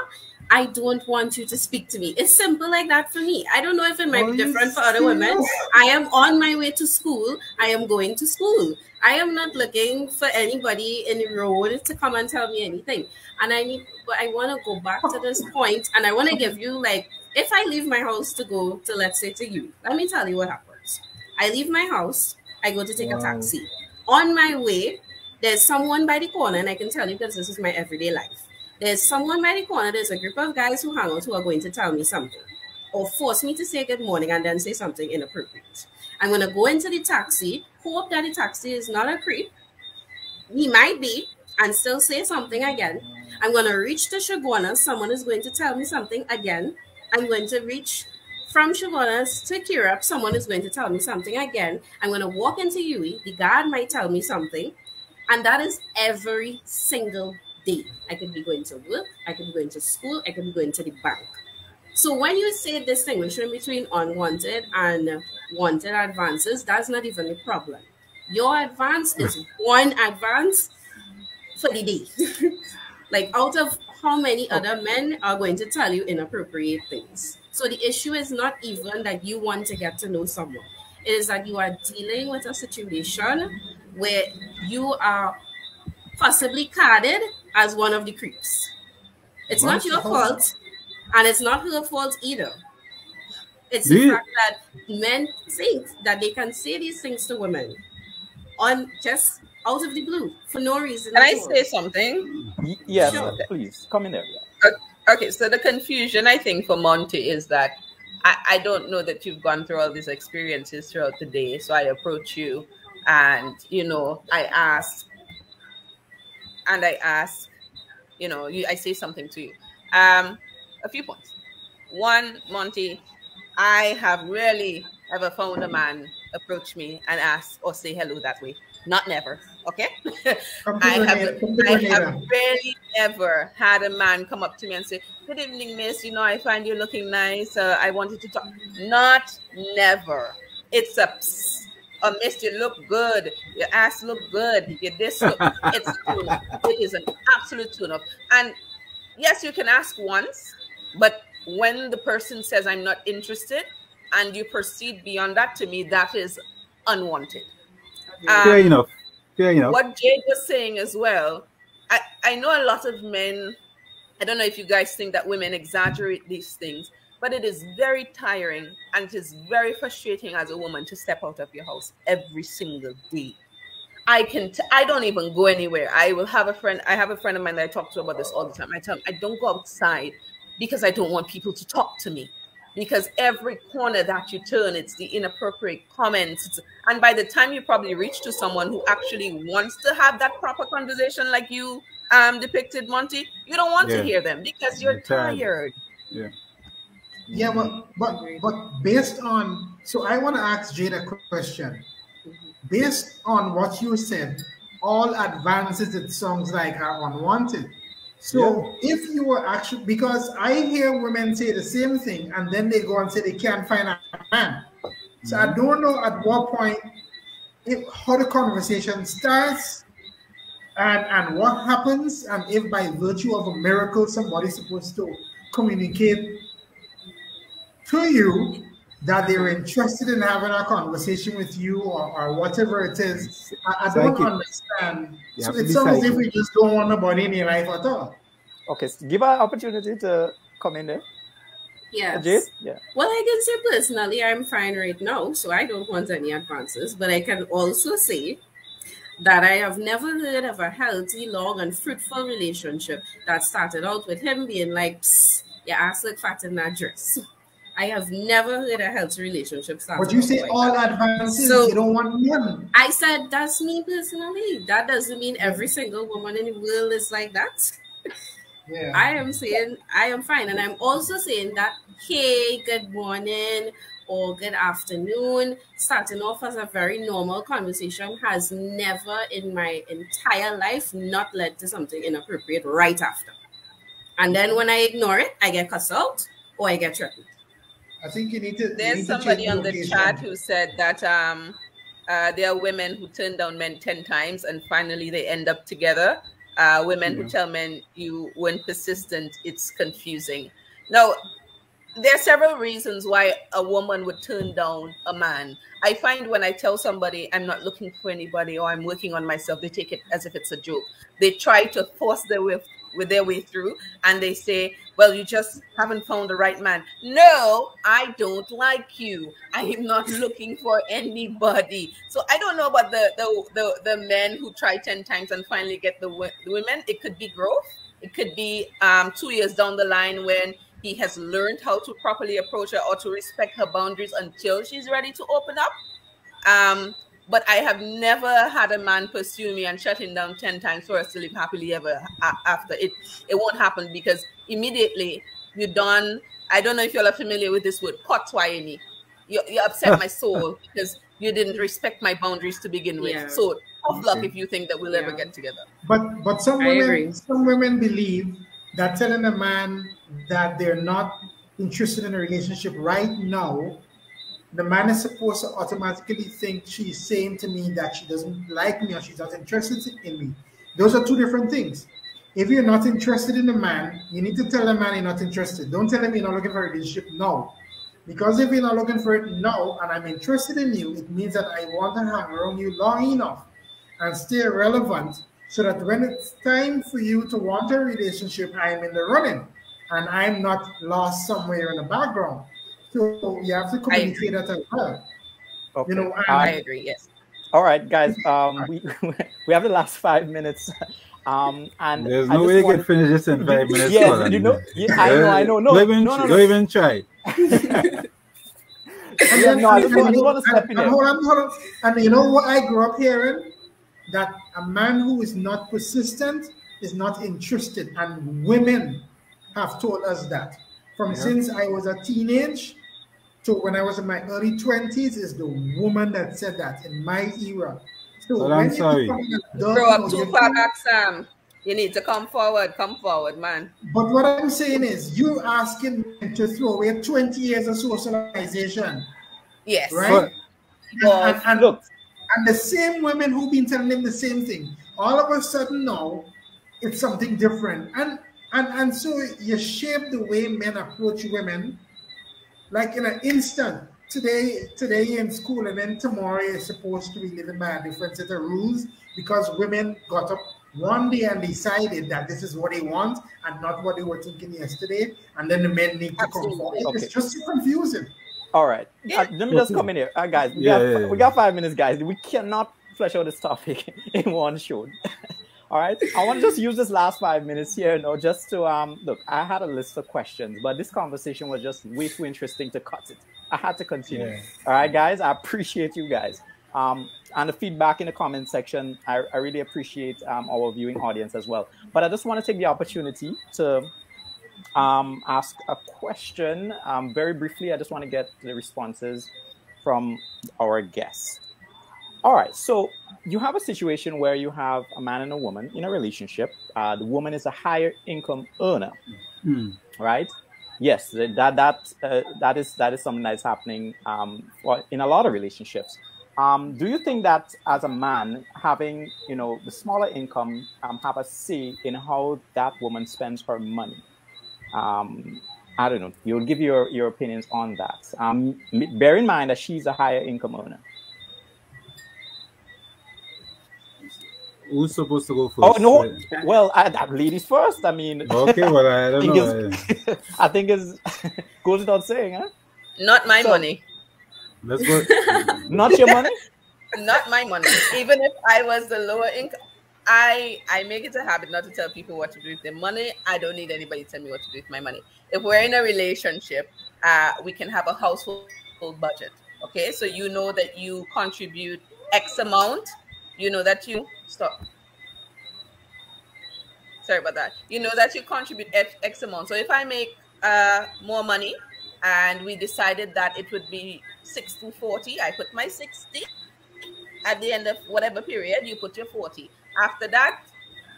I don't want you to speak to me. It's simple like that for me. I don't know if it might be different for other women. I am on my way to school. I am going to school. I am not looking for anybody in the road to come and tell me anything. And I want to go back to this point, and I want to give you, like, if I leave my house to go to, let's say, to you, let me tell you what happens. I leave my house, I go to take a taxi. On my way, there's someone by the corner, and I can tell you because this is my everyday life. There's someone by the corner, there's a group of guys who hang out who are going to tell me something or force me to say good morning and then say something inappropriate. I'm going to go into the taxi, hope that the taxi is not a creep. He might be, and still say something again. I'm going to reach to Chaguanas. Someone is going to tell me something again. I'm going to reach from Chaguanas to Kirap. Someone is going to tell me something again. I'm going to walk into Yui. The guard might tell me something. And that is every single day. I could be going to work, I could be going to school, I could be going to the bank. So when you say distinguishing between unwanted and wanted advances, that's not even a problem. Your advance is one advance for the day. Like, out of how many other men are going to tell you inappropriate things? So the issue is not even that you want to get to know someone. It is that you are dealing with a situation where you are possibly carded as one of the creeps. It's not your fault, and it's not her fault either. It's the fact that men think that they can say these things to women on just out of the blue for no reason. Can I say something? Yes, sure. Please come in there. Okay, so the confusion I think for Monty is that I don't know that you've gone through all these experiences throughout the day. So I approach you and, you know, I ask, you know, I say something to you. A few points. One, Monty, I have rarely ever found a man approach me and ask or say hello that way. Not never. Okay. I have rarely ever had a man come up to me and say, "Good evening, miss. You know, I find you looking nice. I wanted to talk." Not never. It's a miss, you look good. Your ass look good. Your this look. It's a tune-up. It is an absolute tune-up. And yes, you can ask once, but when the person says, "I'm not interested," and you proceed beyond that, to me, that is unwanted. Fair enough. Fair enough. What Jade was saying as well, I know a lot of men, I don't know if you guys think that women exaggerate these things, but it is very tiring and it is very frustrating as a woman to step out of your house every single day. I don't even go anywhere. I have a friend of mine that I talk to about this all the time. I tell him I don't go outside because I don't want people to talk to me. Because every corner that you turn, it's the inappropriate comments. And by the time you probably reach to someone who actually wants to have that proper conversation like you depicted, Monty, you don't want to hear them because you're tired. Yeah. Yeah, but based on, so I want to ask Jade a question. Based on what you said, all advances, it sounds like, are unwanted. So if you were actually, because I hear women say the same thing and then they go and say they can't find a man. So I don't know at what point, how the conversation starts and what happens, and if by virtue of a miracle somebody's supposed to communicate to you that they're interested in having a conversation with you or whatever it is. I don't understand. So it sounds as if we just don't want nobody in your life at all. Okay, so give her an opportunity to come in there. Yes. Jade? Yeah. Well, I can say personally, I'm fine right now, so I don't want any advances. But I can also say that I have never heard of a healthy, long, and fruitful relationship that started out with him being like, "Psst, your ass look fat in that dress." I have never heard a healthy relationship start. But you say all advances, so you don't want none. I said that's me personally. That doesn't mean every single woman in the world is like that. Yeah. I am saying I am fine. And I'm also saying that, hey, good morning or good afternoon, starting off as a very normal conversation has never in my entire life not led to something inappropriate right after. And then when I ignore it, I get cussed out or I get threatened. I think you need to. There's somebody on the chat who said that there are women who turn down men 10 times and finally they end up together. Women who tell men you weren't persistent, it's confusing. Now, there are several reasons why a woman would turn down a man. I find when I tell somebody I'm not looking for anybody or I'm working on myself, they take it as if it's a joke. They try to force their way through and they say, well, you just haven't found the right man. No, I don't like you. I am not looking for anybody. So I don't know about the men who try 10 times and finally get the women. It could be growth. It could be 2 years down the line when he has learned how to properly approach her or to respect her boundaries until she's ready to open up. But I have never had a man pursue me and shut him down 10 times for us to live happily ever after. It won't happen because immediately you're done. I don't know if you're familiar with this word, kotwaini. You upset my soul because you didn't respect my boundaries to begin with. Yeah. So tough luck if you think that we'll ever get together. But some women believe that telling a man that they're not interested in a relationship right now, the man is supposed to automatically think she's saying to me that she doesn't like me or she's not interested in me. Those are two different things. If you're not interested in a man, you need to tell the man you're not interested. Don't tell him you're not looking for a relationship now. Because if you're not looking for it now and I'm interested in you, it means that I want to hang around you long enough and stay relevant so that when it's time for you to want a relationship, I'm in the running and I'm not lost somewhere in the background. So you have to communicate that as well. Okay. You know, I agree, yes. All right, guys, we have the last 5 minutes. And there's no way you can finish this in 5 minutes. Yes, you know, I know. No, don't even try. I just want to step in there. Hold on. And you know what I grew up hearing? That a man who is not persistent is not interested. And women have told us that. From since I was a teenage to when I was in my early 20s, is the woman that said that in my era. So well, I'm sorry. Grow up too far back, Sam. You need to come forward, man. But what I'm saying is, you asking men to throw away 20 years of socialization. Yes. Right? And look. And the same women who've been telling them the same thing, all of a sudden now, it's something different. And so you shape the way men approach women, like in an instant. Today in school, and then tomorrow you're supposed to be living by a different set of rules because women got up one day and decided that this is what they want and not what they were thinking yesterday, and then the men need to come forward. Okay. It's just confusing. All right, let me just come in here, guys. We got 5 minutes, guys. We cannot flesh out this topic in one show. All right, I want to just use this last 5 minutes here, just to look. I had a list of questions, but this conversation was just way too interesting to cut it. I had to continue. Yeah. All right, guys, I appreciate you guys. And the feedback in the comment section, I really appreciate our viewing audience as well. But I just want to take the opportunity to ask a question very briefly. I just want to get the responses from our guests. All right, so you have a situation where you have a man and a woman in a relationship. The woman is a higher income earner, right? Yes, that is something that's happening in a lot of relationships. Do you think that as a man, having the smaller income have a say in how that woman spends her money? I don't know. You'll give your opinions on that. Bear in mind that she's a higher income earner. Who's supposed to go first? Oh no! Well, ladies first. I mean, okay. Well, I don't know. I think it's goes without saying, huh? Not my money. Let's go. Not your money. Not my money. Even if I was the lower income, I make it a habit not to tell people what to do with their money. I don't need anybody to tell me what to do with my money. If we're in a relationship, we can have a household budget. Okay, so you know that you contribute X amount. You know that you stop. Sorry about that. You know that you contribute X amount. So if I make more money and we decided that it would be 60-40, I put my 60. At the end of whatever period, you put your 40. After that,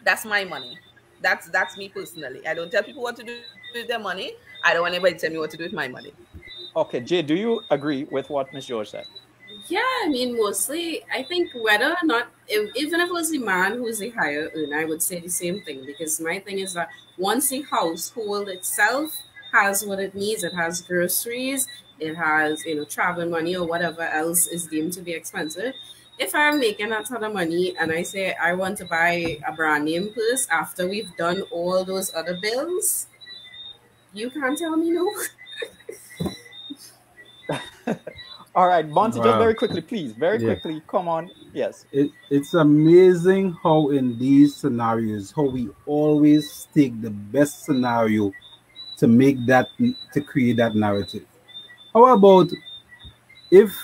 that's my money. That's me personally. I don't tell people what to do with their money. I don't want anybody to tell me what to do with my money. Okay, Jay, do you agree with what Ms. George said? Yeah, I mean, mostly, I think whether or not, even if it was the man who's the higher earner, I would say the same thing. Because my thing is that once the household itself has what it needs, it has groceries, it has, travel money or whatever else is deemed to be expensive. If I'm making that ton of money and I say I want to buy a brand name purse after we've done all those other bills, you can't tell me no. All right, Monty, just very quickly, please. Very quickly, come on. Yes. It's amazing how in these scenarios, how we always take the best scenario to create that narrative. How about if,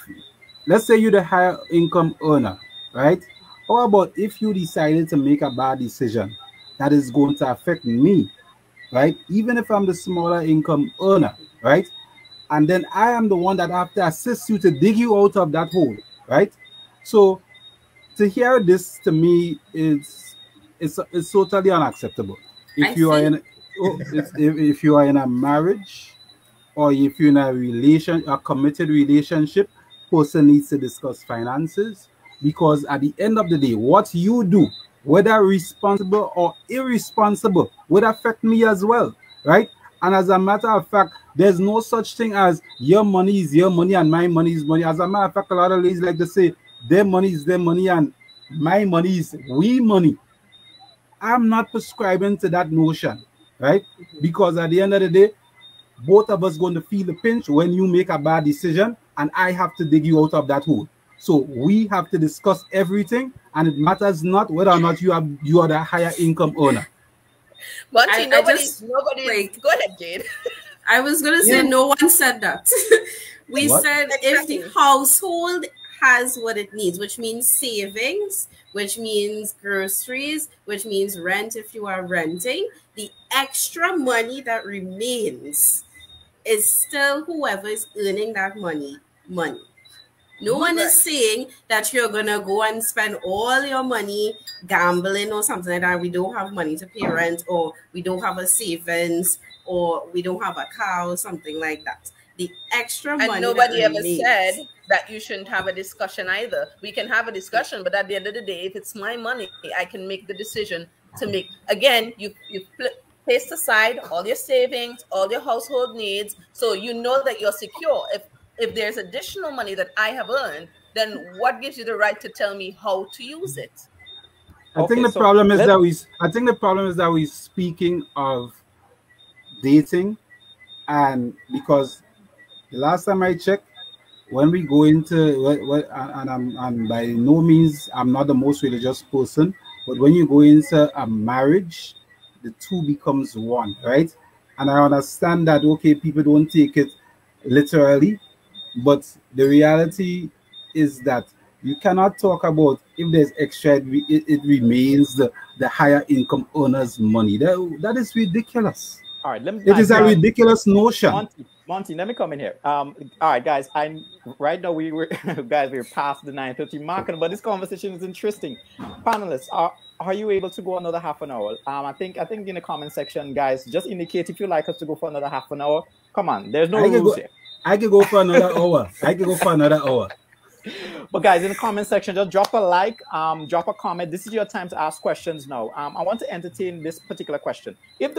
let's say you're the higher income earner, right? How about if you decided to make a bad decision that is going to affect me, right? Even if I'm the smaller income earner, right? And then I am the one that have to assist you to dig you out of that hole, right? So to hear this to me is it's totally unacceptable. If you are in a marriage, or if you're in a committed relationship, person needs to discuss finances, because at the end of the day, what you do, whether responsible or irresponsible, would affect me as well, right? And as a matter of fact, there's no such thing as your money is your money and my money is money. As a matter of fact, a lot of ladies like to say their money is their money and my money is we money. I'm not prescribing to that notion, right? Because at the end of the day, both of us going to feel the pinch when you make a bad decision, and I have to dig you out of that hole. So we have to discuss everything, and it matters not whether or not you are the higher income earner. But nobody. Go ahead, Jade. I was gonna say no one said that. We said if the household has what it needs, which means savings, which means groceries, which means rent if you are renting, the extra money that remains is still whoever is earning that money. No one is saying that you're gonna go and spend all your money gambling or something like that. We don't have money to pay rent, or we don't have a savings, or we don't have a car or something like that. The extra money. And nobody ever said that you shouldn't have a discussion either. We can have a discussion, but at the end of the day, if it's my money, I can make the decision to make. Again, you placed aside all your savings, all your household needs, so you know that you're secure. If there's additional money that I have earned, then what gives you the right to tell me how to use it? I think the problem is that we're speaking of dating, and because the last time I checked, when we go into and I'm by no means I'm not the most religious person, but when you go into a marriage, the two becomes one, right? And I understand that people don't take it literally, but the reality is that you cannot talk about if there's extra, it remains the higher income earners' money. That is ridiculous. All right, it is a ridiculous notion. Monty, let me come in here. All right, guys. Right now we're past the 9:30 mark, but this conversation is interesting. Panelists, are you able to go another half an hour? I think in the comment section, guys, just indicate if you like us to go for another half an hour. Come on, there's no rules here. I could go for another hour. But guys, in the comment section, just drop a like, drop a comment. This is your time to ask questions now. I want to entertain this particular question. If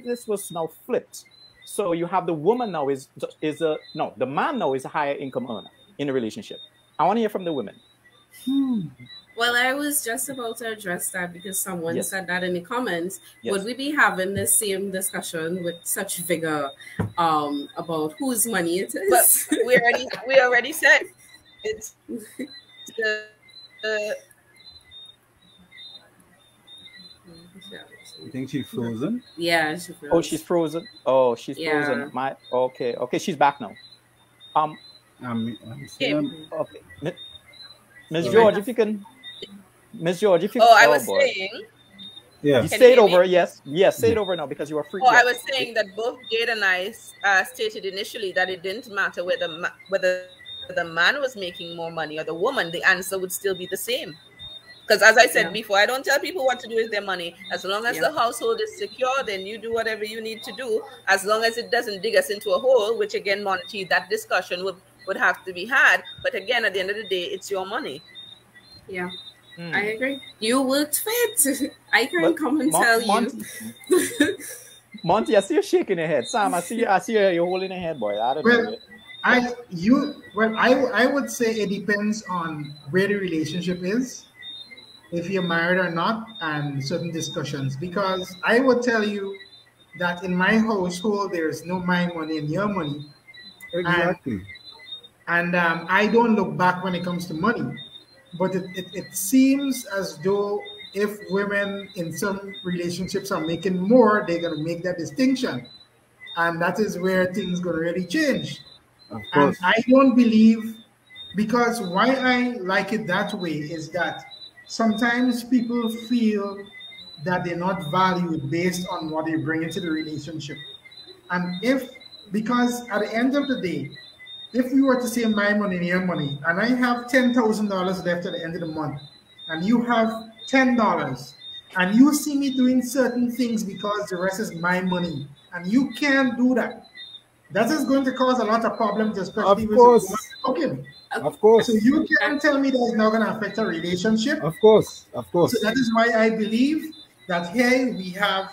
this was now flipped, so you have the woman now the man now is a higher income earner in a relationship. I want to hear from the women. Well, I was just about to address that because someone said that in the comments. Would we be having the same discussion with such vigor about whose money it is? But we already said it's the You think she's frozen? Yeah, she's frozen. Oh, she's frozen. Oh, she's frozen. Okay, she's back now. Okay. Miss George, if you can. Miss George, if you can. Oh, I was saying. Yeah. You say it over, yes. Yes, say it over now because you were free. Oh, I was saying that both Jade and I stated initially that it didn't matter whether the man was making more money or the woman, the answer would still be the same. Because as I said before, I don't tell people what to do with their money. As long as the household is secure, then you do whatever you need to do. As long as it doesn't dig us into a hole, which again, Monty, that discussion would have to be had. But again, at the end of the day, it's your money. Yeah, I agree. You worked for it. I can come and tell you. Monty, I see you shaking your head. Sam, I see you're holding your head, boy. I don't know. I would say it depends on where the relationship is, if you're married or not, and certain discussions. Because I would tell you that in my household, there's no my money and your money. Exactly. And I don't look back when it comes to money. But it seems as though if women in some relationships are making more, they're going to make that distinction. And that is where things going to really change. And I don't believe, because why I like it that way is that sometimes people feel that they're not valued based on what they bring into the relationship. And because at the end of the day, if we were to say my money and your money, and I have $10,000 left at the end of the month, and you have $10, and you see me doing certain things because the rest is my money, and you can't do that, that is going to cause a lot of problems, especially with cooking. Of course. So you can't tell me that's not going to affect a relationship. Of course. Of course. So that is why I believe that here we have,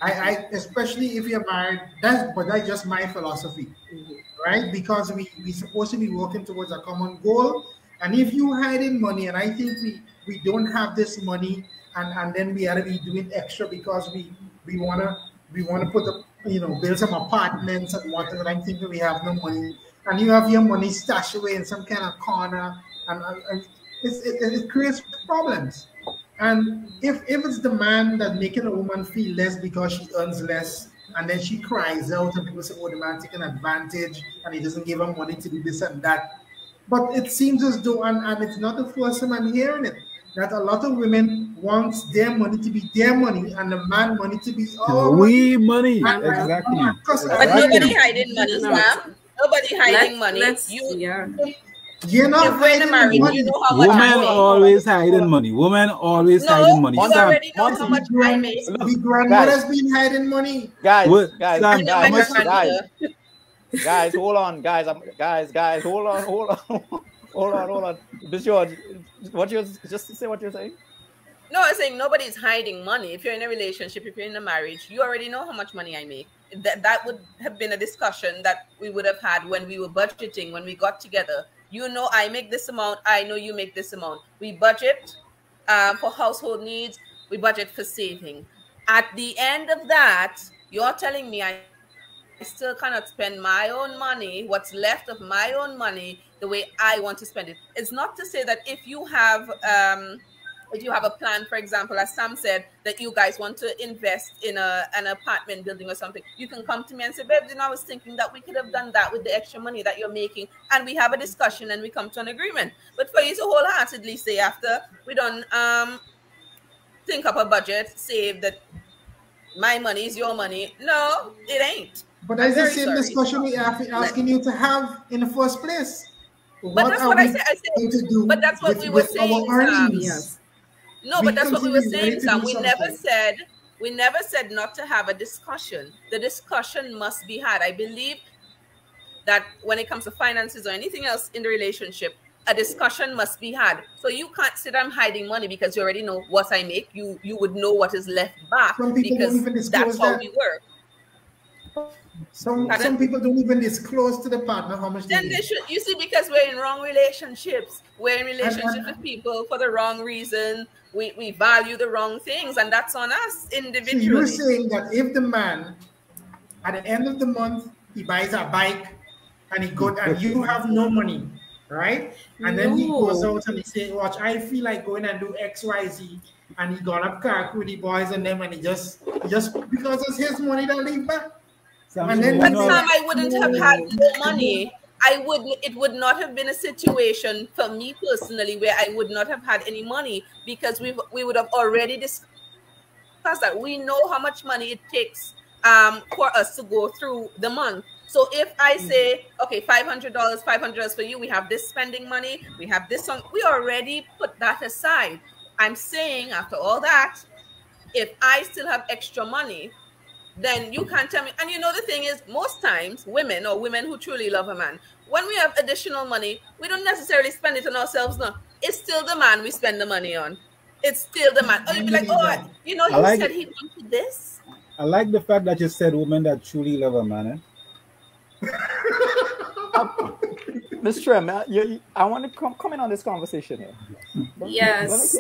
I especially if you're married, that's just my philosophy, right? Because we're supposed to be working towards a common goal. And if you hiding money, and I think we don't have this money, and then we ought to be doing extra because we wanna put up, build some apartments and whatnot. And I'm thinking we have no money, and you have your money stashed away in some kind of corner, and it creates problems. And if it's the man that's making a woman feel less because she earns less, and then she cries out, and people say, "Oh, the man taking advantage, and he doesn't give her money to do this and that." But it seems as though, and it's not the first time I'm hearing it, that a lot of women want their money to be their money and the man money to be our money. Exactly. But nobody hiding money, Sam. Nobody hiding money. You're not hiding money. You know how much Women always hiding money. Women always hiding money. You already know how much I make. The grandmother's been hiding money. Guys, hold on, guys, hold on. Miss George, just say what you're saying. No, I'm saying nobody's hiding money. If you're in a relationship, if you're in a marriage, you already know how much money I make. That would have been a discussion that we would have had when we were budgeting, when we got together. You know, I make this amount. I know you make this amount. We budget for household needs. We budget for saving. At the end of that, you're telling me I still cannot spend my own money, what's left of my own money, the way I want to spend it. It's not to say that if you have a plan, for example, as Sam said, that you guys want to invest in an apartment building or something, you can come to me and say, babe, I was thinking that we could have done that with the extra money that you're making, and we have a discussion and we come to an agreement. But for you to wholeheartedly say after we don't think up a budget, save that my money is your money, no, it ain't. But that's the same discussion we're asking you to have in the first place. But that's what I said. But that's what we were saying, Sam. Yes. No, but that's what we were saying, Sam. We never said not to have a discussion. The discussion must be had. I believe that when it comes to finances or anything else in the relationship, a discussion must be had. So you can't sit there hiding money because you already know what I make. You would know what is left back because that's how we work. Some people don't even disclose to the partner how much they should. You see, because we're in wrong relationships. We're in relationships with people for the wrong reason. We value the wrong things, and that's on us individually. So you're saying that if the man, at the end of the month, he buys a bike and and you have no money, right? And then he goes out and he says, "Watch, I feel like going and do X, Y, Z," and he gone up car with the boys and them, and he just because it's his money that leave back. But Sam, I wouldn't have had no money. It would not have been a situation for me personally where I would not have had any money, because we would have already discussed that. We know how much money it takes for us to go through the month. So if I say, okay, $500 for you, we have this spending money, we have this one, we already put that aside. I'm saying after all that, if I still have extra money, then you can't tell me. And you know, the thing is, most times women who truly love a man, when we have additional money, we don't necessarily spend it on ourselves. No, it's still the man we spend the money on. It's still the man. Oh, you'd be like, oh, you know, he said he wanted this. I like the fact that you said women that truly love a man. Ms. Trem, I want to come in on this conversation here. Yes,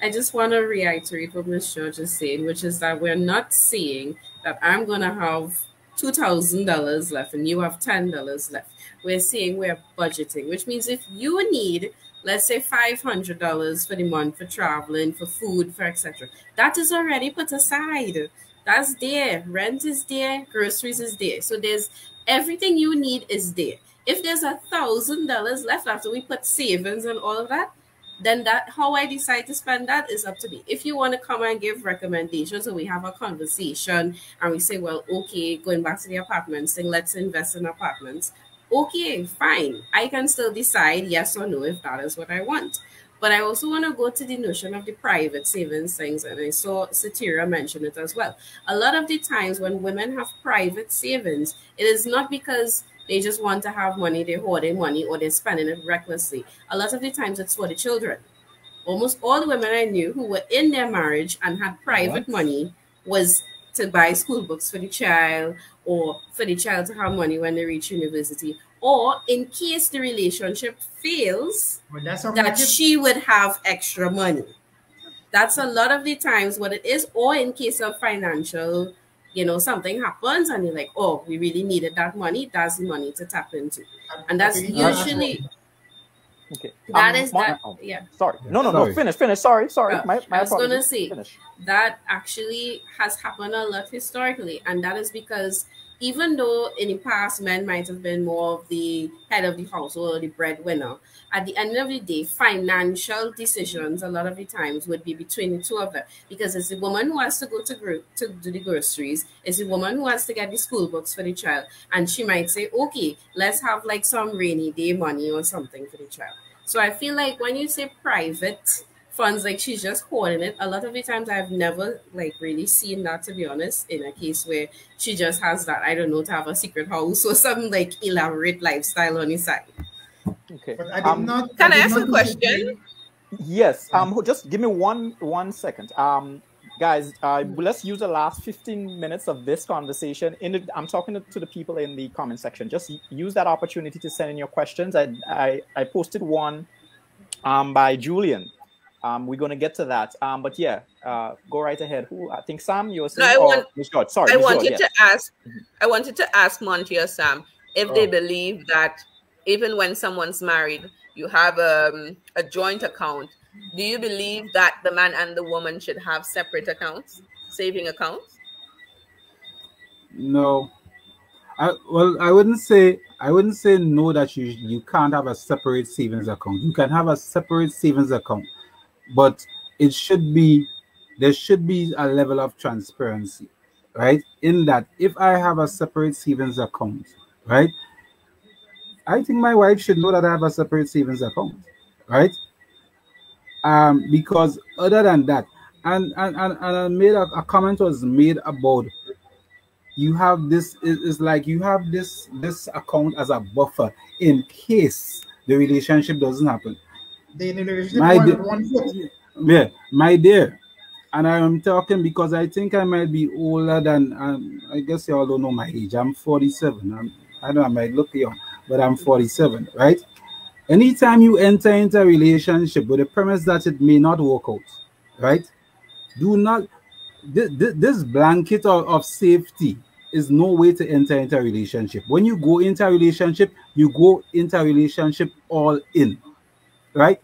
I just want to reiterate what Ms. George is saying, which is that we're not saying that I'm going to have $2,000 left and you have $10 left. We're saying we're budgeting, which means if you need, let's say, $500 for the month for traveling, for food, for etc., that is already put aside. That's there. Rent is there. Groceries is there. So there's everything you need is there. If there's $1,000 left after we put savings and all of that, then how I decide to spend that is up to me. If you want to come and give recommendations, or we have a conversation and we say, well, okay, going back to the apartments thing, let's invest in apartments. okay, fine. I can still decide yes or no if that is what I want. But I also want to go to the notion of the private savings things, and I saw Satira mention it as well. A lot of the times when women have private savings, it is not because they just want to have money, they're hoarding money, or they're spending it recklessly. A lot of the times it's for the children. Almost all the women I knew who were in their marriage and had private money was to buy school books for the child, or for the child to have money when they reach university, or in case the relationship fails, that she would have extra money. That's a lot of the times what it is, or in case of financial, something happens and you're like, oh, we really needed that money, that's the money to tap into. And that's usually... Okay. That is that. Yeah. Sorry. No. Finish. Sorry. My I was going to say finish. That actually has happened a lot historically, and that is because even though in the past men might have been more of the head of the household or the breadwinner, at the end of the day, financial decisions a lot of the times would be between the two of them, because it's the woman who has to go to do the groceries, it's the woman who has to get the school books for the child, and she might say, okay, let's have like some rainy day money or something for the child. So I feel like when you say private funds, like she's just hoarding it, a lot of the times I've never like really seen that, to be honest, in a case where she just has that, I don't know, to have a secret house or some like elaborate lifestyle on the side. Okay. But I did not. Can I ask a question? Yes. Just give me one second. Guys, let's use the last 15 minutes of this conversation. I'm talking to the people in the comment section. Just use that opportunity to send in your questions. I posted one by Julian. We're going to get to that. But yeah, go right ahead. Who? I think Sam, you were saying. I wanted to ask Monty or Sam if they believe that even when someone's married, you have a joint account. Do you believe that the man and the woman should have separate accounts, saving accounts? No. I wouldn't say no that you can't have a separate savings account. You can have a separate savings account, but there should be a level of transparency, right? In that, if I have a separate savings account, right, I think my wife should know that I have a separate savings account, right? Because other than that, and I made a comment was made about you have this is like you have this account as a buffer in case the relationship doesn't happen. My dear, and I am talking because I think I might be older than I guess you all don't know my age. I'm 47. I know I might look young, but I'm 47, right? Anytime you enter into a relationship with the premise that it may not work out, right? Do not, this blanket of safety is no way to enter into a relationship. When you go into a relationship, you go into a relationship all in, right?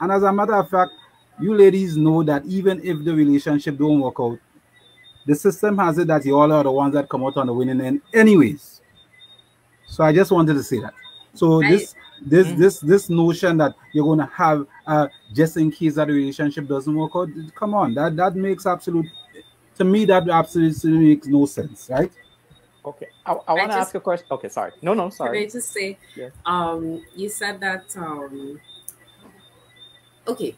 And as a matter of fact, you ladies know that even if the relationship don't work out, the system has it that you all are the ones that come out on the winning end anyways. So I just wanted to say that. So this notion that you're going to have just in case that the relationship doesn't work out, come on, that makes to me that absolutely makes no sense, right? Okay, I want to ask a question. Okay, sorry. No, sorry. Can I just say, you said that okay,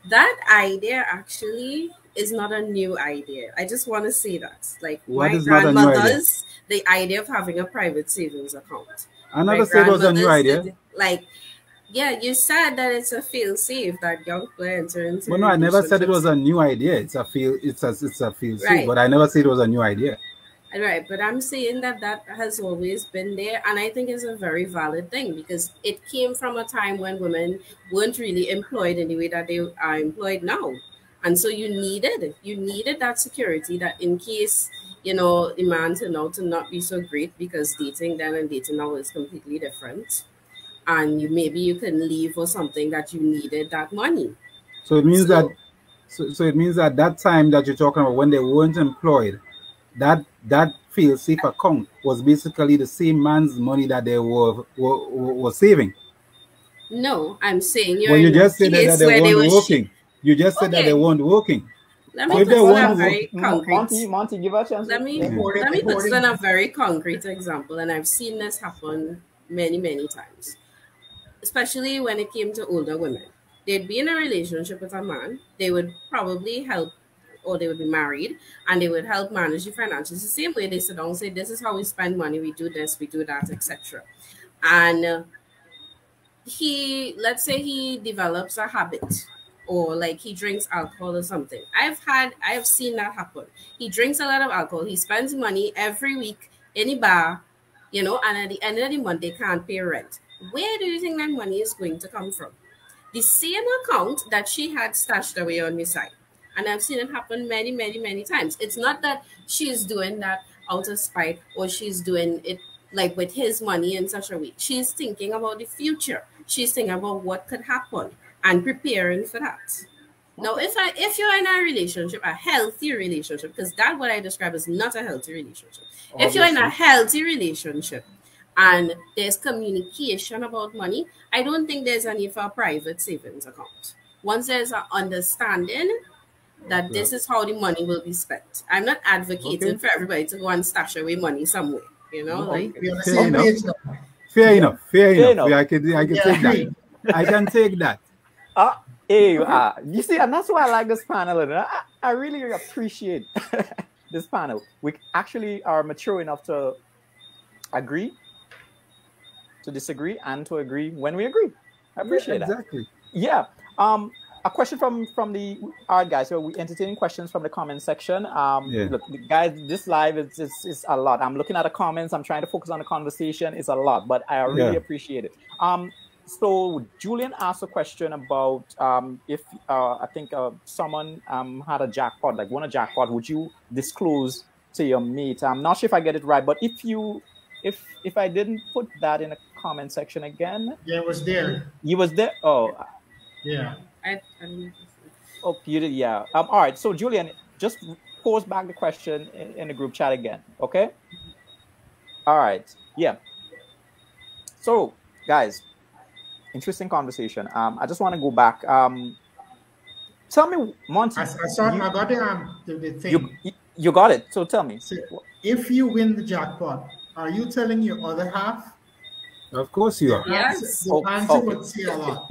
that idea actually is not a new idea. I just want to say that, like, my grandmother's the idea of having a private savings account. I never said it was a new idea. Like, yeah, you said that it's a fail safe that young people enter into. Well, no, I never said it was a new idea. It's a fail safe, but I never said it was a new idea. Right, but I'm saying that has always been there, and I think it's a very valid thing because it came from a time when women weren't really employed in the way that they are employed now, and so you needed that security that in case the man turned out to not be so great, because dating then and dating now is completely different, and maybe you can leave for something that you needed that money. So it means that time that you're talking about when they weren't employed, that fail-safe account was basically the same man's money that they were saving. No, I'm saying you just said that they weren't working. You just said that they weren't working. Let me put on a very concrete. Monty, give us a chance. Let me put on a very concrete example, and I've seen this happen many, many times, especially when it came to older women. They'd be in a relationship with a man. They would probably help, or they would be married, and they would help manage the finances the same way. They sit down and say, "This is how we spend money. We do this, we do that, etc." And let's say he develops a habit, or like he drinks alcohol or something. I have seen that happen. He drinks a lot of alcohol. He spends money every week in a bar, and at the end of the month, they can't pay rent. Where do you think that money is going to come from? The same account that she had stashed away on the side. And I've seen it happen many, many, many times. It's not that she's doing that out of spite, or she's doing it like with his money in such a way. She's thinking about the future. She's thinking about what could happen and preparing for that. Now, if you're in a relationship, a healthy relationship, because that's what I describe as not a healthy relationship. Obviously. If you're in a healthy relationship and there's communication about money, I don't think there's a need for a private savings account. Once there's an understanding that this is how the money will be spent. I'm not advocating for everybody to go and stash away money somewhere. Fair enough. I can take that. I can take that. You see, and that's why I like this panel. And I really appreciate this panel. We actually are mature enough to agree, to disagree, and to agree when we agree. I appreciate that. Exactly. Yeah. A question from the guys. So we entertaining questions from the comment section. Look, guys, this live is a lot. I'm looking at the comments. I'm trying to focus on the conversation. It's a lot, but I really appreciate it. So Julian asked a question about if I think someone had a jackpot, like won a jackpot, would you disclose to your mate? I'm not sure if I get it right, but if I didn't put that in the comment section again. Yeah, it was there. You was there? Oh. Yeah. Oh, you did, yeah. All right. So Julian, just post back the question in the group chat again. Okay. All right. Yeah. So, guys, interesting conversation. I just want to go back. Tell me, Monty. I got the thing. You got it. So tell me. So if you win the jackpot, are you telling your other half? Of course you are. Yes. The answer would say a lot.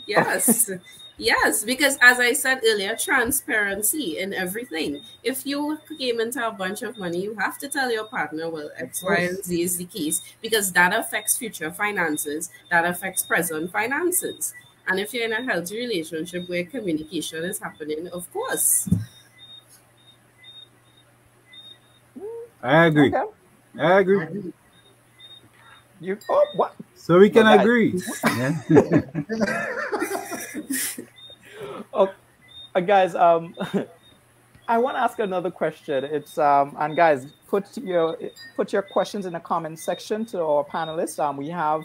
Yes. Yes, because as I said earlier, transparency in everything. If you came into a bunch of money, you have to tell your partner, well, X, Y, and Z is the case, because that affects future finances, that affects present finances. And if you're in a healthy relationship where communication is happening, of course. I agree. Okay. I agree. What? So we can agree. Guys, I want to ask another question. It's and guys, put your questions in the comment section to our panelists. We have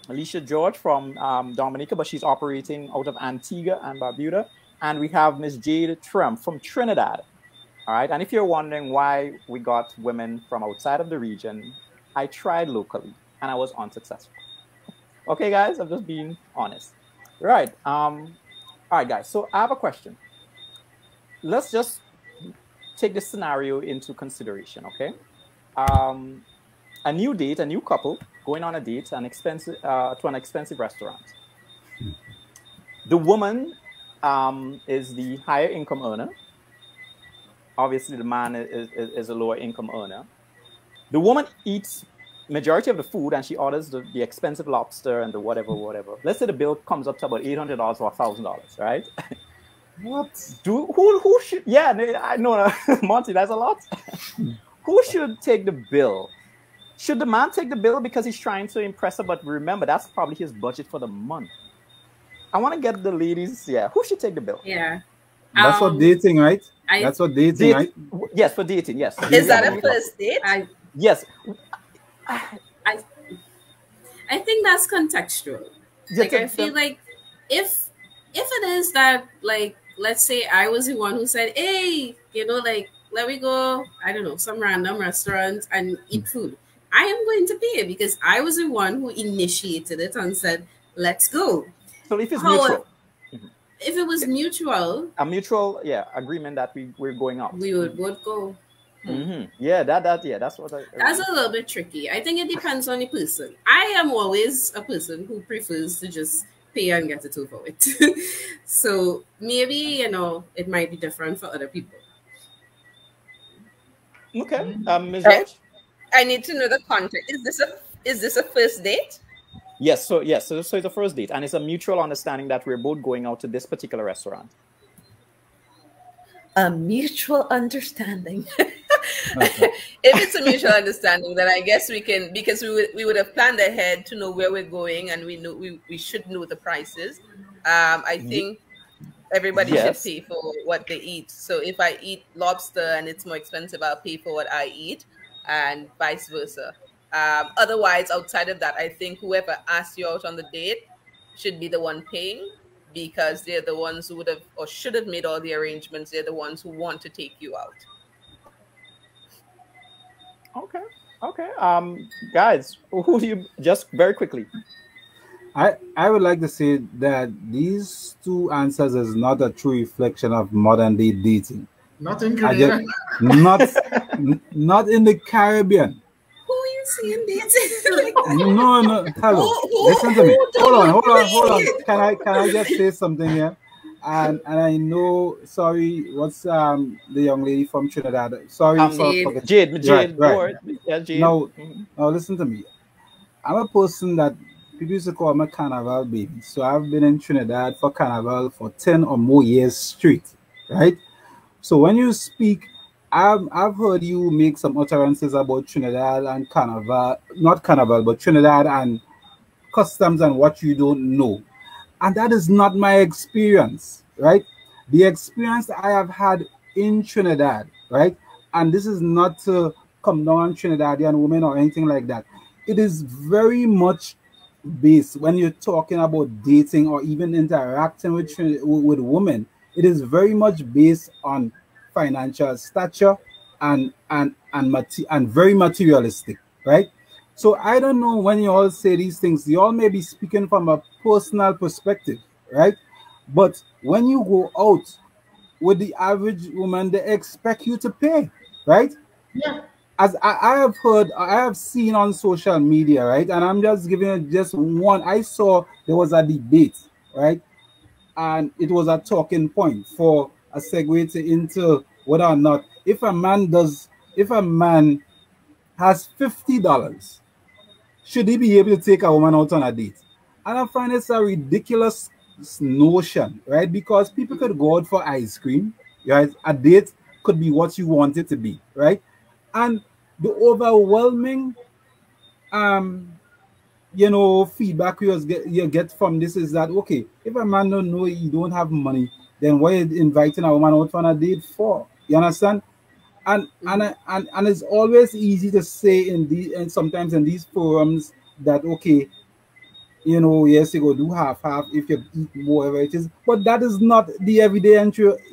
Alicia George from Dominica, but she's operating out of Antigua and Barbuda, and we have Miss Jade Trump from Trinidad. All right, and if you're wondering why we got women from outside of the region, I tried locally and I was unsuccessful. Okay, guys, I'm just being honest. Right. All right, guys. So I have a question. Let's just take this scenario into consideration, okay? A new couple going on a date to an expensive restaurant. The woman is the higher income earner. Obviously, the man is a lower income earner. The woman eats majority of the food and she orders the expensive lobster and the whatever. Let's say the bill comes up to about $800 or $1,000, right? What? Who should? Yeah, I know, Monty. That's a lot. Who should take the bill? Should the man take the bill because he's trying to impress her? But remember, that's probably his budget for the month. I want to get the ladies. Yeah, who should take the bill? Yeah, that's for dating, right? That's for dating, right? Yes, for dating. Yes. Is that a first date? Yes. I think that's contextual. Like, I feel like if it is that, like, let's say I was the one who said, hey, like, let me go, I don't know, some random restaurant and eat food. I am going to pay because I was the one who initiated it and said, let's go. So if it's neutral. If it was mutual, a mutual agreement that we're going out, we would both go. Yeah, that's what that's a little bit tricky. I think it depends on the person. I am always a person who prefers to just pay and get it over with. So maybe, it might be different for other people. Okay. Ms. George? I need to know the context. Is this a first date? Yes, so it's a first date, and it's a mutual understanding that we're both going out to this particular restaurant. A mutual understanding. If it's a mutual understanding, then I guess we can, because we would have planned ahead to know where we're going, and we should know the prices. I think everybody should pay for what they eat. So if I eat lobster and it's more expensive, I'll pay for what I eat, and vice versa. Otherwise, outside of that, I think whoever asks you out on the date should be the one paying, because they're the ones who would have or should have made all the arrangements. They're the ones who want to take you out. Okay. Guys, who do you, just very quickly? I would like to say that these two answers is not a true reflection of modern day dating. Not in Korea. Not in the Caribbean. Who are you seeing dating like that? No. Hello. Listen to me. Hold on. Can I just say something here? And I know, sorry, what's the young lady from Trinidad? Sorry, Jade. Right. Yeah, Jade. Now, listen to me. I'm a person that people used to call me Carnival baby. So I've been in Trinidad for Carnival for 10 or more years straight, right? So when you speak, I've heard you make some utterances about Trinidad and Carnival, not Carnival, but Trinidad and customs and what you don't know. And that is not my experience, right? The experience I have had in Trinidad, right? And this is not to come down on Trinidadian women or anything like that. It is very much based, when you're talking about dating or even interacting with women, it is very much based on financial stature and very materialistic, right? So I don't know, when you all say these things, you all may be speaking from a personal perspective, right? But when you go out with the average woman, they expect you to pay, right? Yeah. As I have heard, I have seen on social media, right? And I'm just giving it just one. I saw there was a debate, right? And it was a talking point for a segue into whether or not, if a man has $50, should he be able to take a woman out on a date? And I find it's a ridiculous notion, right? Because people could go out for ice cream, right? A date could be what you want it to be, right? And the overwhelming, feedback you get from this is that, okay, if a man don't know you don't have money, then why are you inviting a woman out on a date for? You understand? And it's always easy to say and sometimes in these forums that, okay, yes, you go do half if you eat more, whatever it is, but that is not the everyday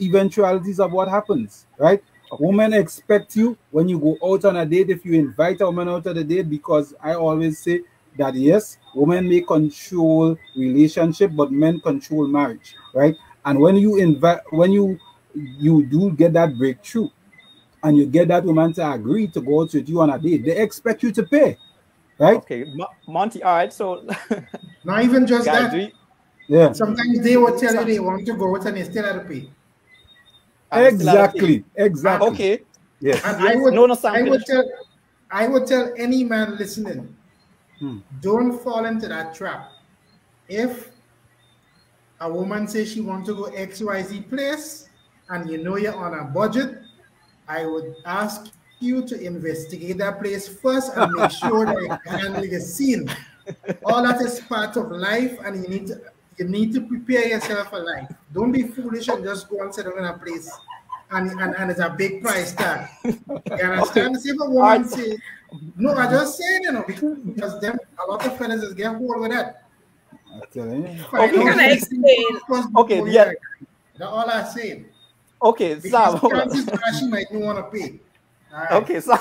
eventualities of what happens, right? Okay. Women expect you when you go out on a date, if you invite a woman out on a date, because I always say that, yes, women may control relationship, but men control marriage, right? And when you do get that breakthrough, and you get that woman to agree to go out with you on a date, they expect you to pay, right? Okay, Monty, all right, so... Not even just guys, that. Yeah. Sometimes they will tell you they want to go out and they still have to pay. Exactly. Okay. Yes. And I would tell any man listening, don't fall into that trap. If a woman says she wants to go XYZ place, and you're on a budget, I would ask you to investigate that place first and make sure that you can handle the scene. All that is part of life, and you need to prepare yourself for life. Don't be foolish and just go and sit down in a place and it's a big price tag. You understand? Okay. If a woman say, no, I just saying, because them a lot of fellas just get hold with that. Can I explain? Okay, yeah. That's all I'm saying. Okay, Sam. She might not want to pay. Right. Okay, so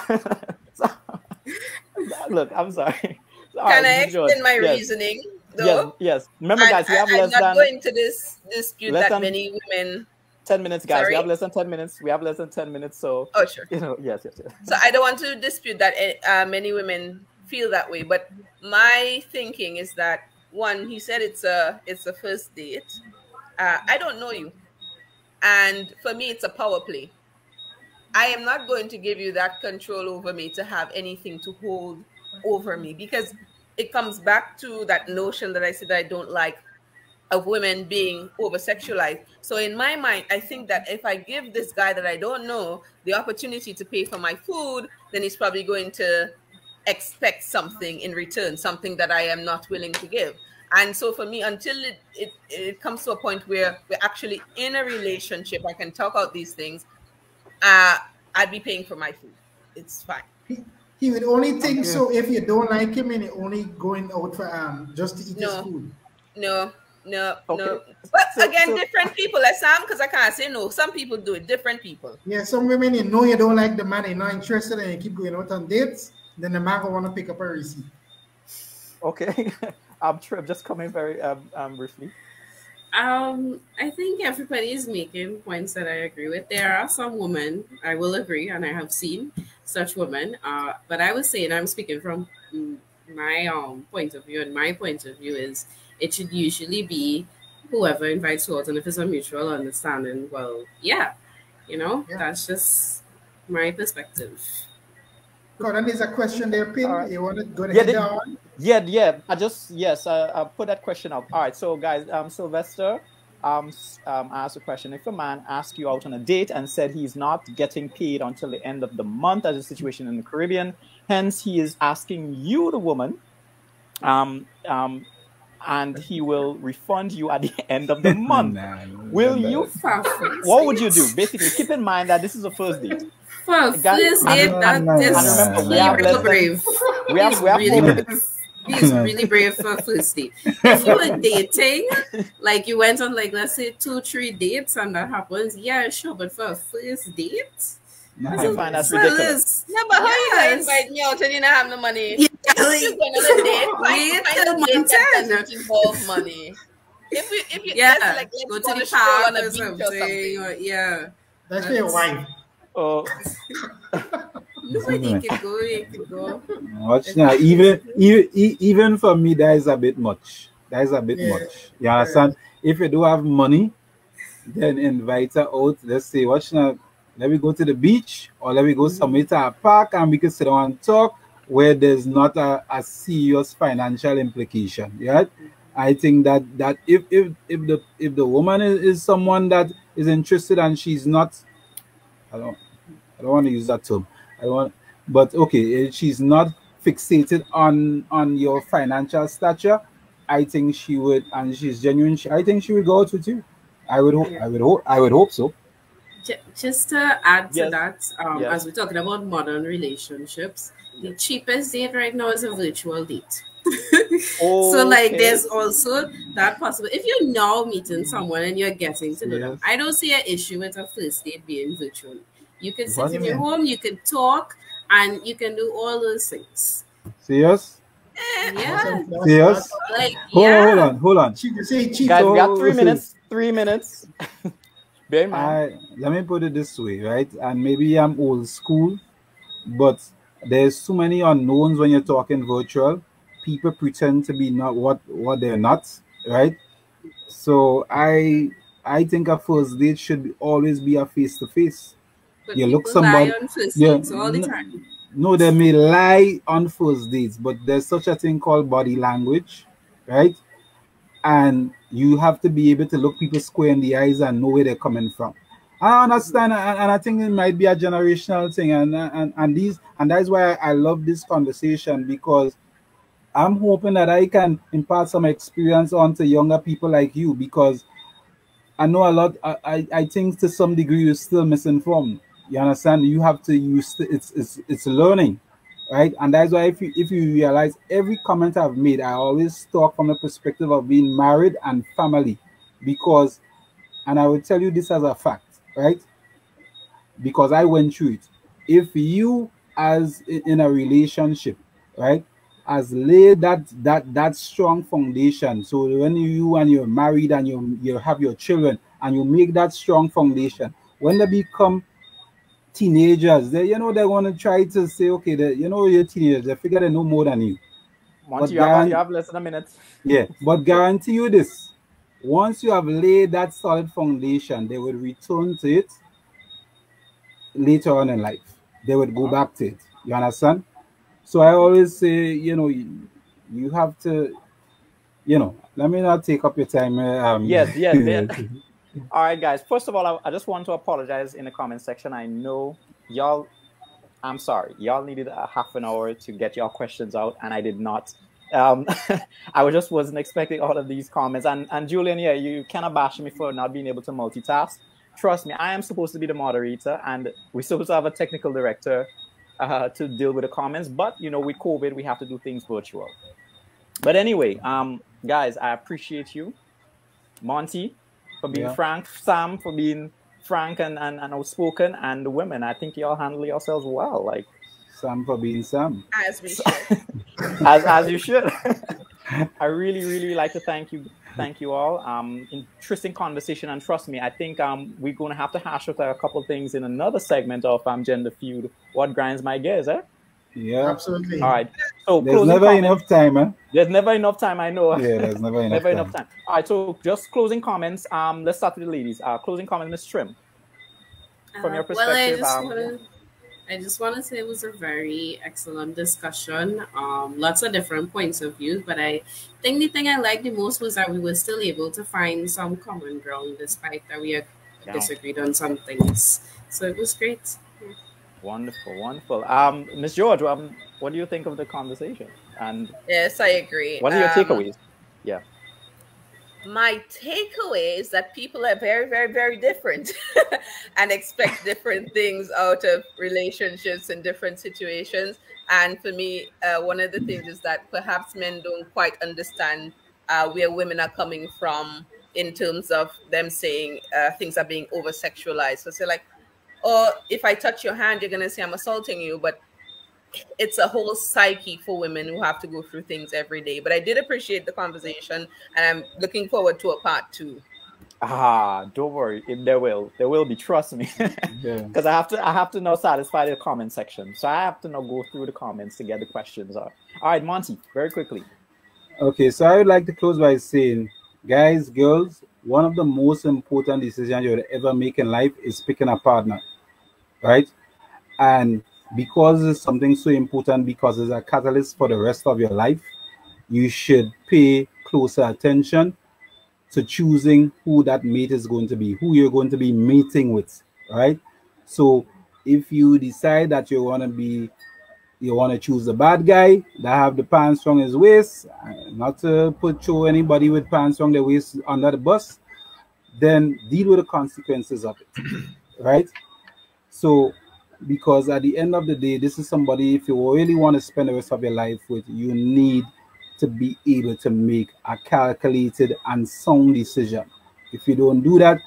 look, I'm sorry. Can I explain my reasoning though. Yes. Remember, guys, we have I'm less not than going to this dispute that many women. 10 minutes, guys. Sorry? We have less than 10 minutes. We have less than 10 minutes. So, oh, sure. Yes. So I don't want to dispute that many women feel that way. But my thinking is that, one, he said it's a first date. I don't know you. And for me, it's a power play. I am not going to give you that control over me to have anything to hold over me, because it comes back to that notion that I said I don't like of women being over-sexualized. So in my mind, I think that if I give this guy that I don't know the opportunity to pay for my food, then he's probably going to expect something in return, something that I am not willing to give. And so for me, until it comes to a point where we're actually in a relationship, I can talk out these things, I'd be paying for my food. It's fine. He would only think so if you don't like him and you're only going out for just to eat his food. No. But again, different people. Like Sam, because I can't say no. Some people do it. Different people. Yeah, some women, you know, you don't like the man, you're not interested, and you keep going out on dates. Then the man will want to pick up a receipt. Okay, I'm just coming very briefly. I think everybody is making points that I agree with. There are some women, I will agree, and I have seen such women. But I was saying, I'm speaking from my point of view, and my point of view is it should usually be whoever invites you out, and if it's a mutual understanding, well, that's just my perspective. God, and there's a question there, Pin. Right. You want to go ahead down? Yeah. I put that question up. All right, so guys, Sylvester asked a question. If a man asked you out on a date and said he's not getting paid until the end of the month, as a situation in the Caribbean, hence he is asking you, the woman, and he will refund you at the end of the month. Will you? What would you do? Basically, keep in mind that this is a first date. First date, he's really brave for first date. If you were dating, like you went on, like, let's say 2-3 dates and that happens, yeah, sure, but for a first date, I find that's ridiculous. No, but how you gonna invite me out and you don't have no money? Yeah, you're going on a date. Find a date that doesn't involve money. If you like, go to the park or something. Yeah, that's for your wife. Oh, nobody can go. You can go. Watch now. Even for me, that is a bit much. Much. You understand? If you do have money, then invite her out. Let's say, watch now. Let me go to the beach, or let me go somewhere to a park, and we can sit down and talk where there's not a serious financial implication. Yeah, I think that if the woman is someone that is interested and she's not, I don't want to use that term. But okay, she's not fixated on your financial stature. I think she would, and she's genuine. I think she would go out with you. I would hope so. Just to add to that, as we're talking about modern relationships, the cheapest date right now is a virtual date. So like there's also that possible. If you're now meeting someone and you're getting to know them, I don't see an issue with a first date being virtual. You can sit in your home, you can talk, and you can do all those things. Serious? Yeah. Serious? Like, hold on. Guys, we got 3 minutes. 3 minutes. Let me put it this way, right? And maybe I'm old school, but there's too many unknowns when you're talking virtual. People pretend to be not what they're not, right? So I think a first date should always be a face-to-face. You look somebody on first dates all the time. No, they may lie on first dates, but there's such a thing called body language, right? And you have to be able to look people square in the eyes and know where they're coming from. I understand, and I think it might be a generational thing, and that's why I love this conversation, because I'm hoping that I can impart some experience onto younger people like you, because I know a lot. I think to some degree you're still misinformed. You understand? You have to use it's learning, right? And that's why if you realize every comment I've made, I always talk from the perspective of being married and family, because, and I will tell you this as a fact, right? Because I went through it. If you, as in a relationship, right, has laid that strong foundation. So when you and you're married and you have your children and you make that strong foundation, when they become teenagers, they they're going to try to say, okay, you're teenagers, they figure they know more than you. Once you have less than a minute. Yeah, but guarantee you this: once you have laid that solid foundation, they will return to it later on in life. They would go back to it. You understand? So I always say, you have to, let me not take up your time. Yes. All right, guys. First of all, I just want to apologize in the comment section. I know y'all, I'm sorry. Y'all needed a half an hour to get your questions out, and I did not. I just wasn't expecting all of these comments. And Julian, yeah, you cannot bash me for not being able to multitask. Trust me, I am supposed to be the moderator, and we're supposed to have a technical director to deal with the comments. But, with COVID, we have to do things virtual. But anyway, guys, I appreciate you. Monty, for being frank. Sam, for being frank and outspoken. And the women, I think y'all handle yourselves well. Like Sam for being Sam. As we should. as you should. I really, really like to thank you all. Interesting conversation, and trust me, I think we're going to have to hash out a couple of things in another segment of Gender Feud. What grinds my gears, eh? Yeah, absolutely. All right. So there's never enough time, huh? There's never enough time, I know. Yeah, there's never enough time. All right. So just closing comments. Let's start with the ladies. Closing comments, Ms. Trim. From your perspective. I just want to say it was a very excellent discussion. Lots of different points of view, but I think the thing I liked the most was that we were still able to find some common ground despite that we had disagreed on some things. So it was great. Yeah. Wonderful. Ms. George, what do you think of the conversation? And yes, I agree. What are your takeaways? Yeah. My takeaway is that people are very, very, very different and expect different things out of relationships in different situations. And for me, one of the things is that perhaps men don't quite understand where women are coming from in terms of them saying things are being over-sexualized. So say like, oh, if I touch your hand, you're going to say I'm assaulting you. But it's a whole psyche for women who have to go through things every day. But I did appreciate the conversation, and I'm looking forward to a part 2. Don't worry, there will be. Trust me, because I have to now satisfy the comment section. So I have to now go through the comments to get the questions out. All right, Monty, very quickly. Okay, so I would like to close by saying, guys, girls, one of the most important decisions you will ever make in life is picking a partner, right? And because it's something so important, because it's a catalyst for the rest of your life, you should pay closer attention to choosing who that mate is going to be, who you're going to be mating with, right? So if you decide that you want to choose the bad guy that have the pants from his waist, not to throw anybody with pants from their waist under the bus, then deal with the consequences of it, right? So, because at the end of the day, this is somebody, if you really want to spend the rest of your life with, you need to be able to make a calculated and sound decision. If you don't do that,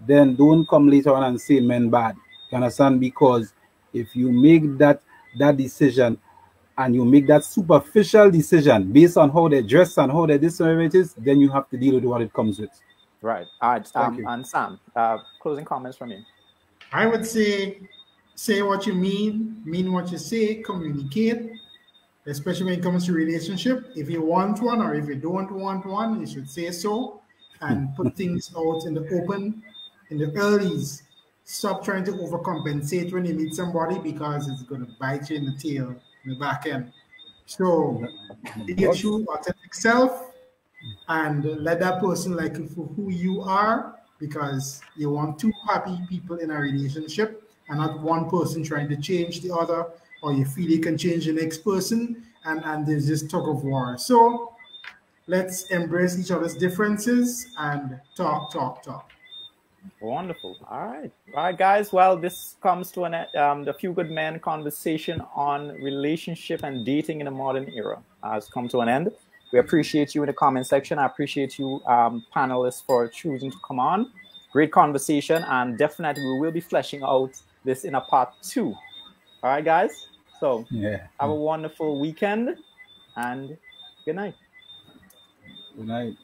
then don't come later on and say men bad. You understand? Because if you make that decision and you make that superficial decision based on how they dress and how they is, then you have to deal with what it comes with. Right. All right. And Sam, closing comments from you. I would say what you mean what you say, communicate, especially when it comes to relationship. If you want one or if you don't want one, you should say so and put things out in the open, in the earlies. Stop trying to overcompensate when you meet somebody because it's going to bite you in the tail, in the back end. So be your true, authentic self and let that person like you for who you are, because you want two happy people in a relationship and not one person trying to change the other, or you feel you can change the next person, and there's this tug of war. So let's embrace each other's differences and talk. Wonderful. All right, guys. Well, this comes to the Few Good Men conversation on relationship and dating in the modern era has come to an end. We appreciate you in the comment section. I appreciate you, panelists, for choosing to come on. Great conversation, and definitely we will be fleshing out this in a part 2. All right, guys. So have a wonderful weekend. and good night. Good night.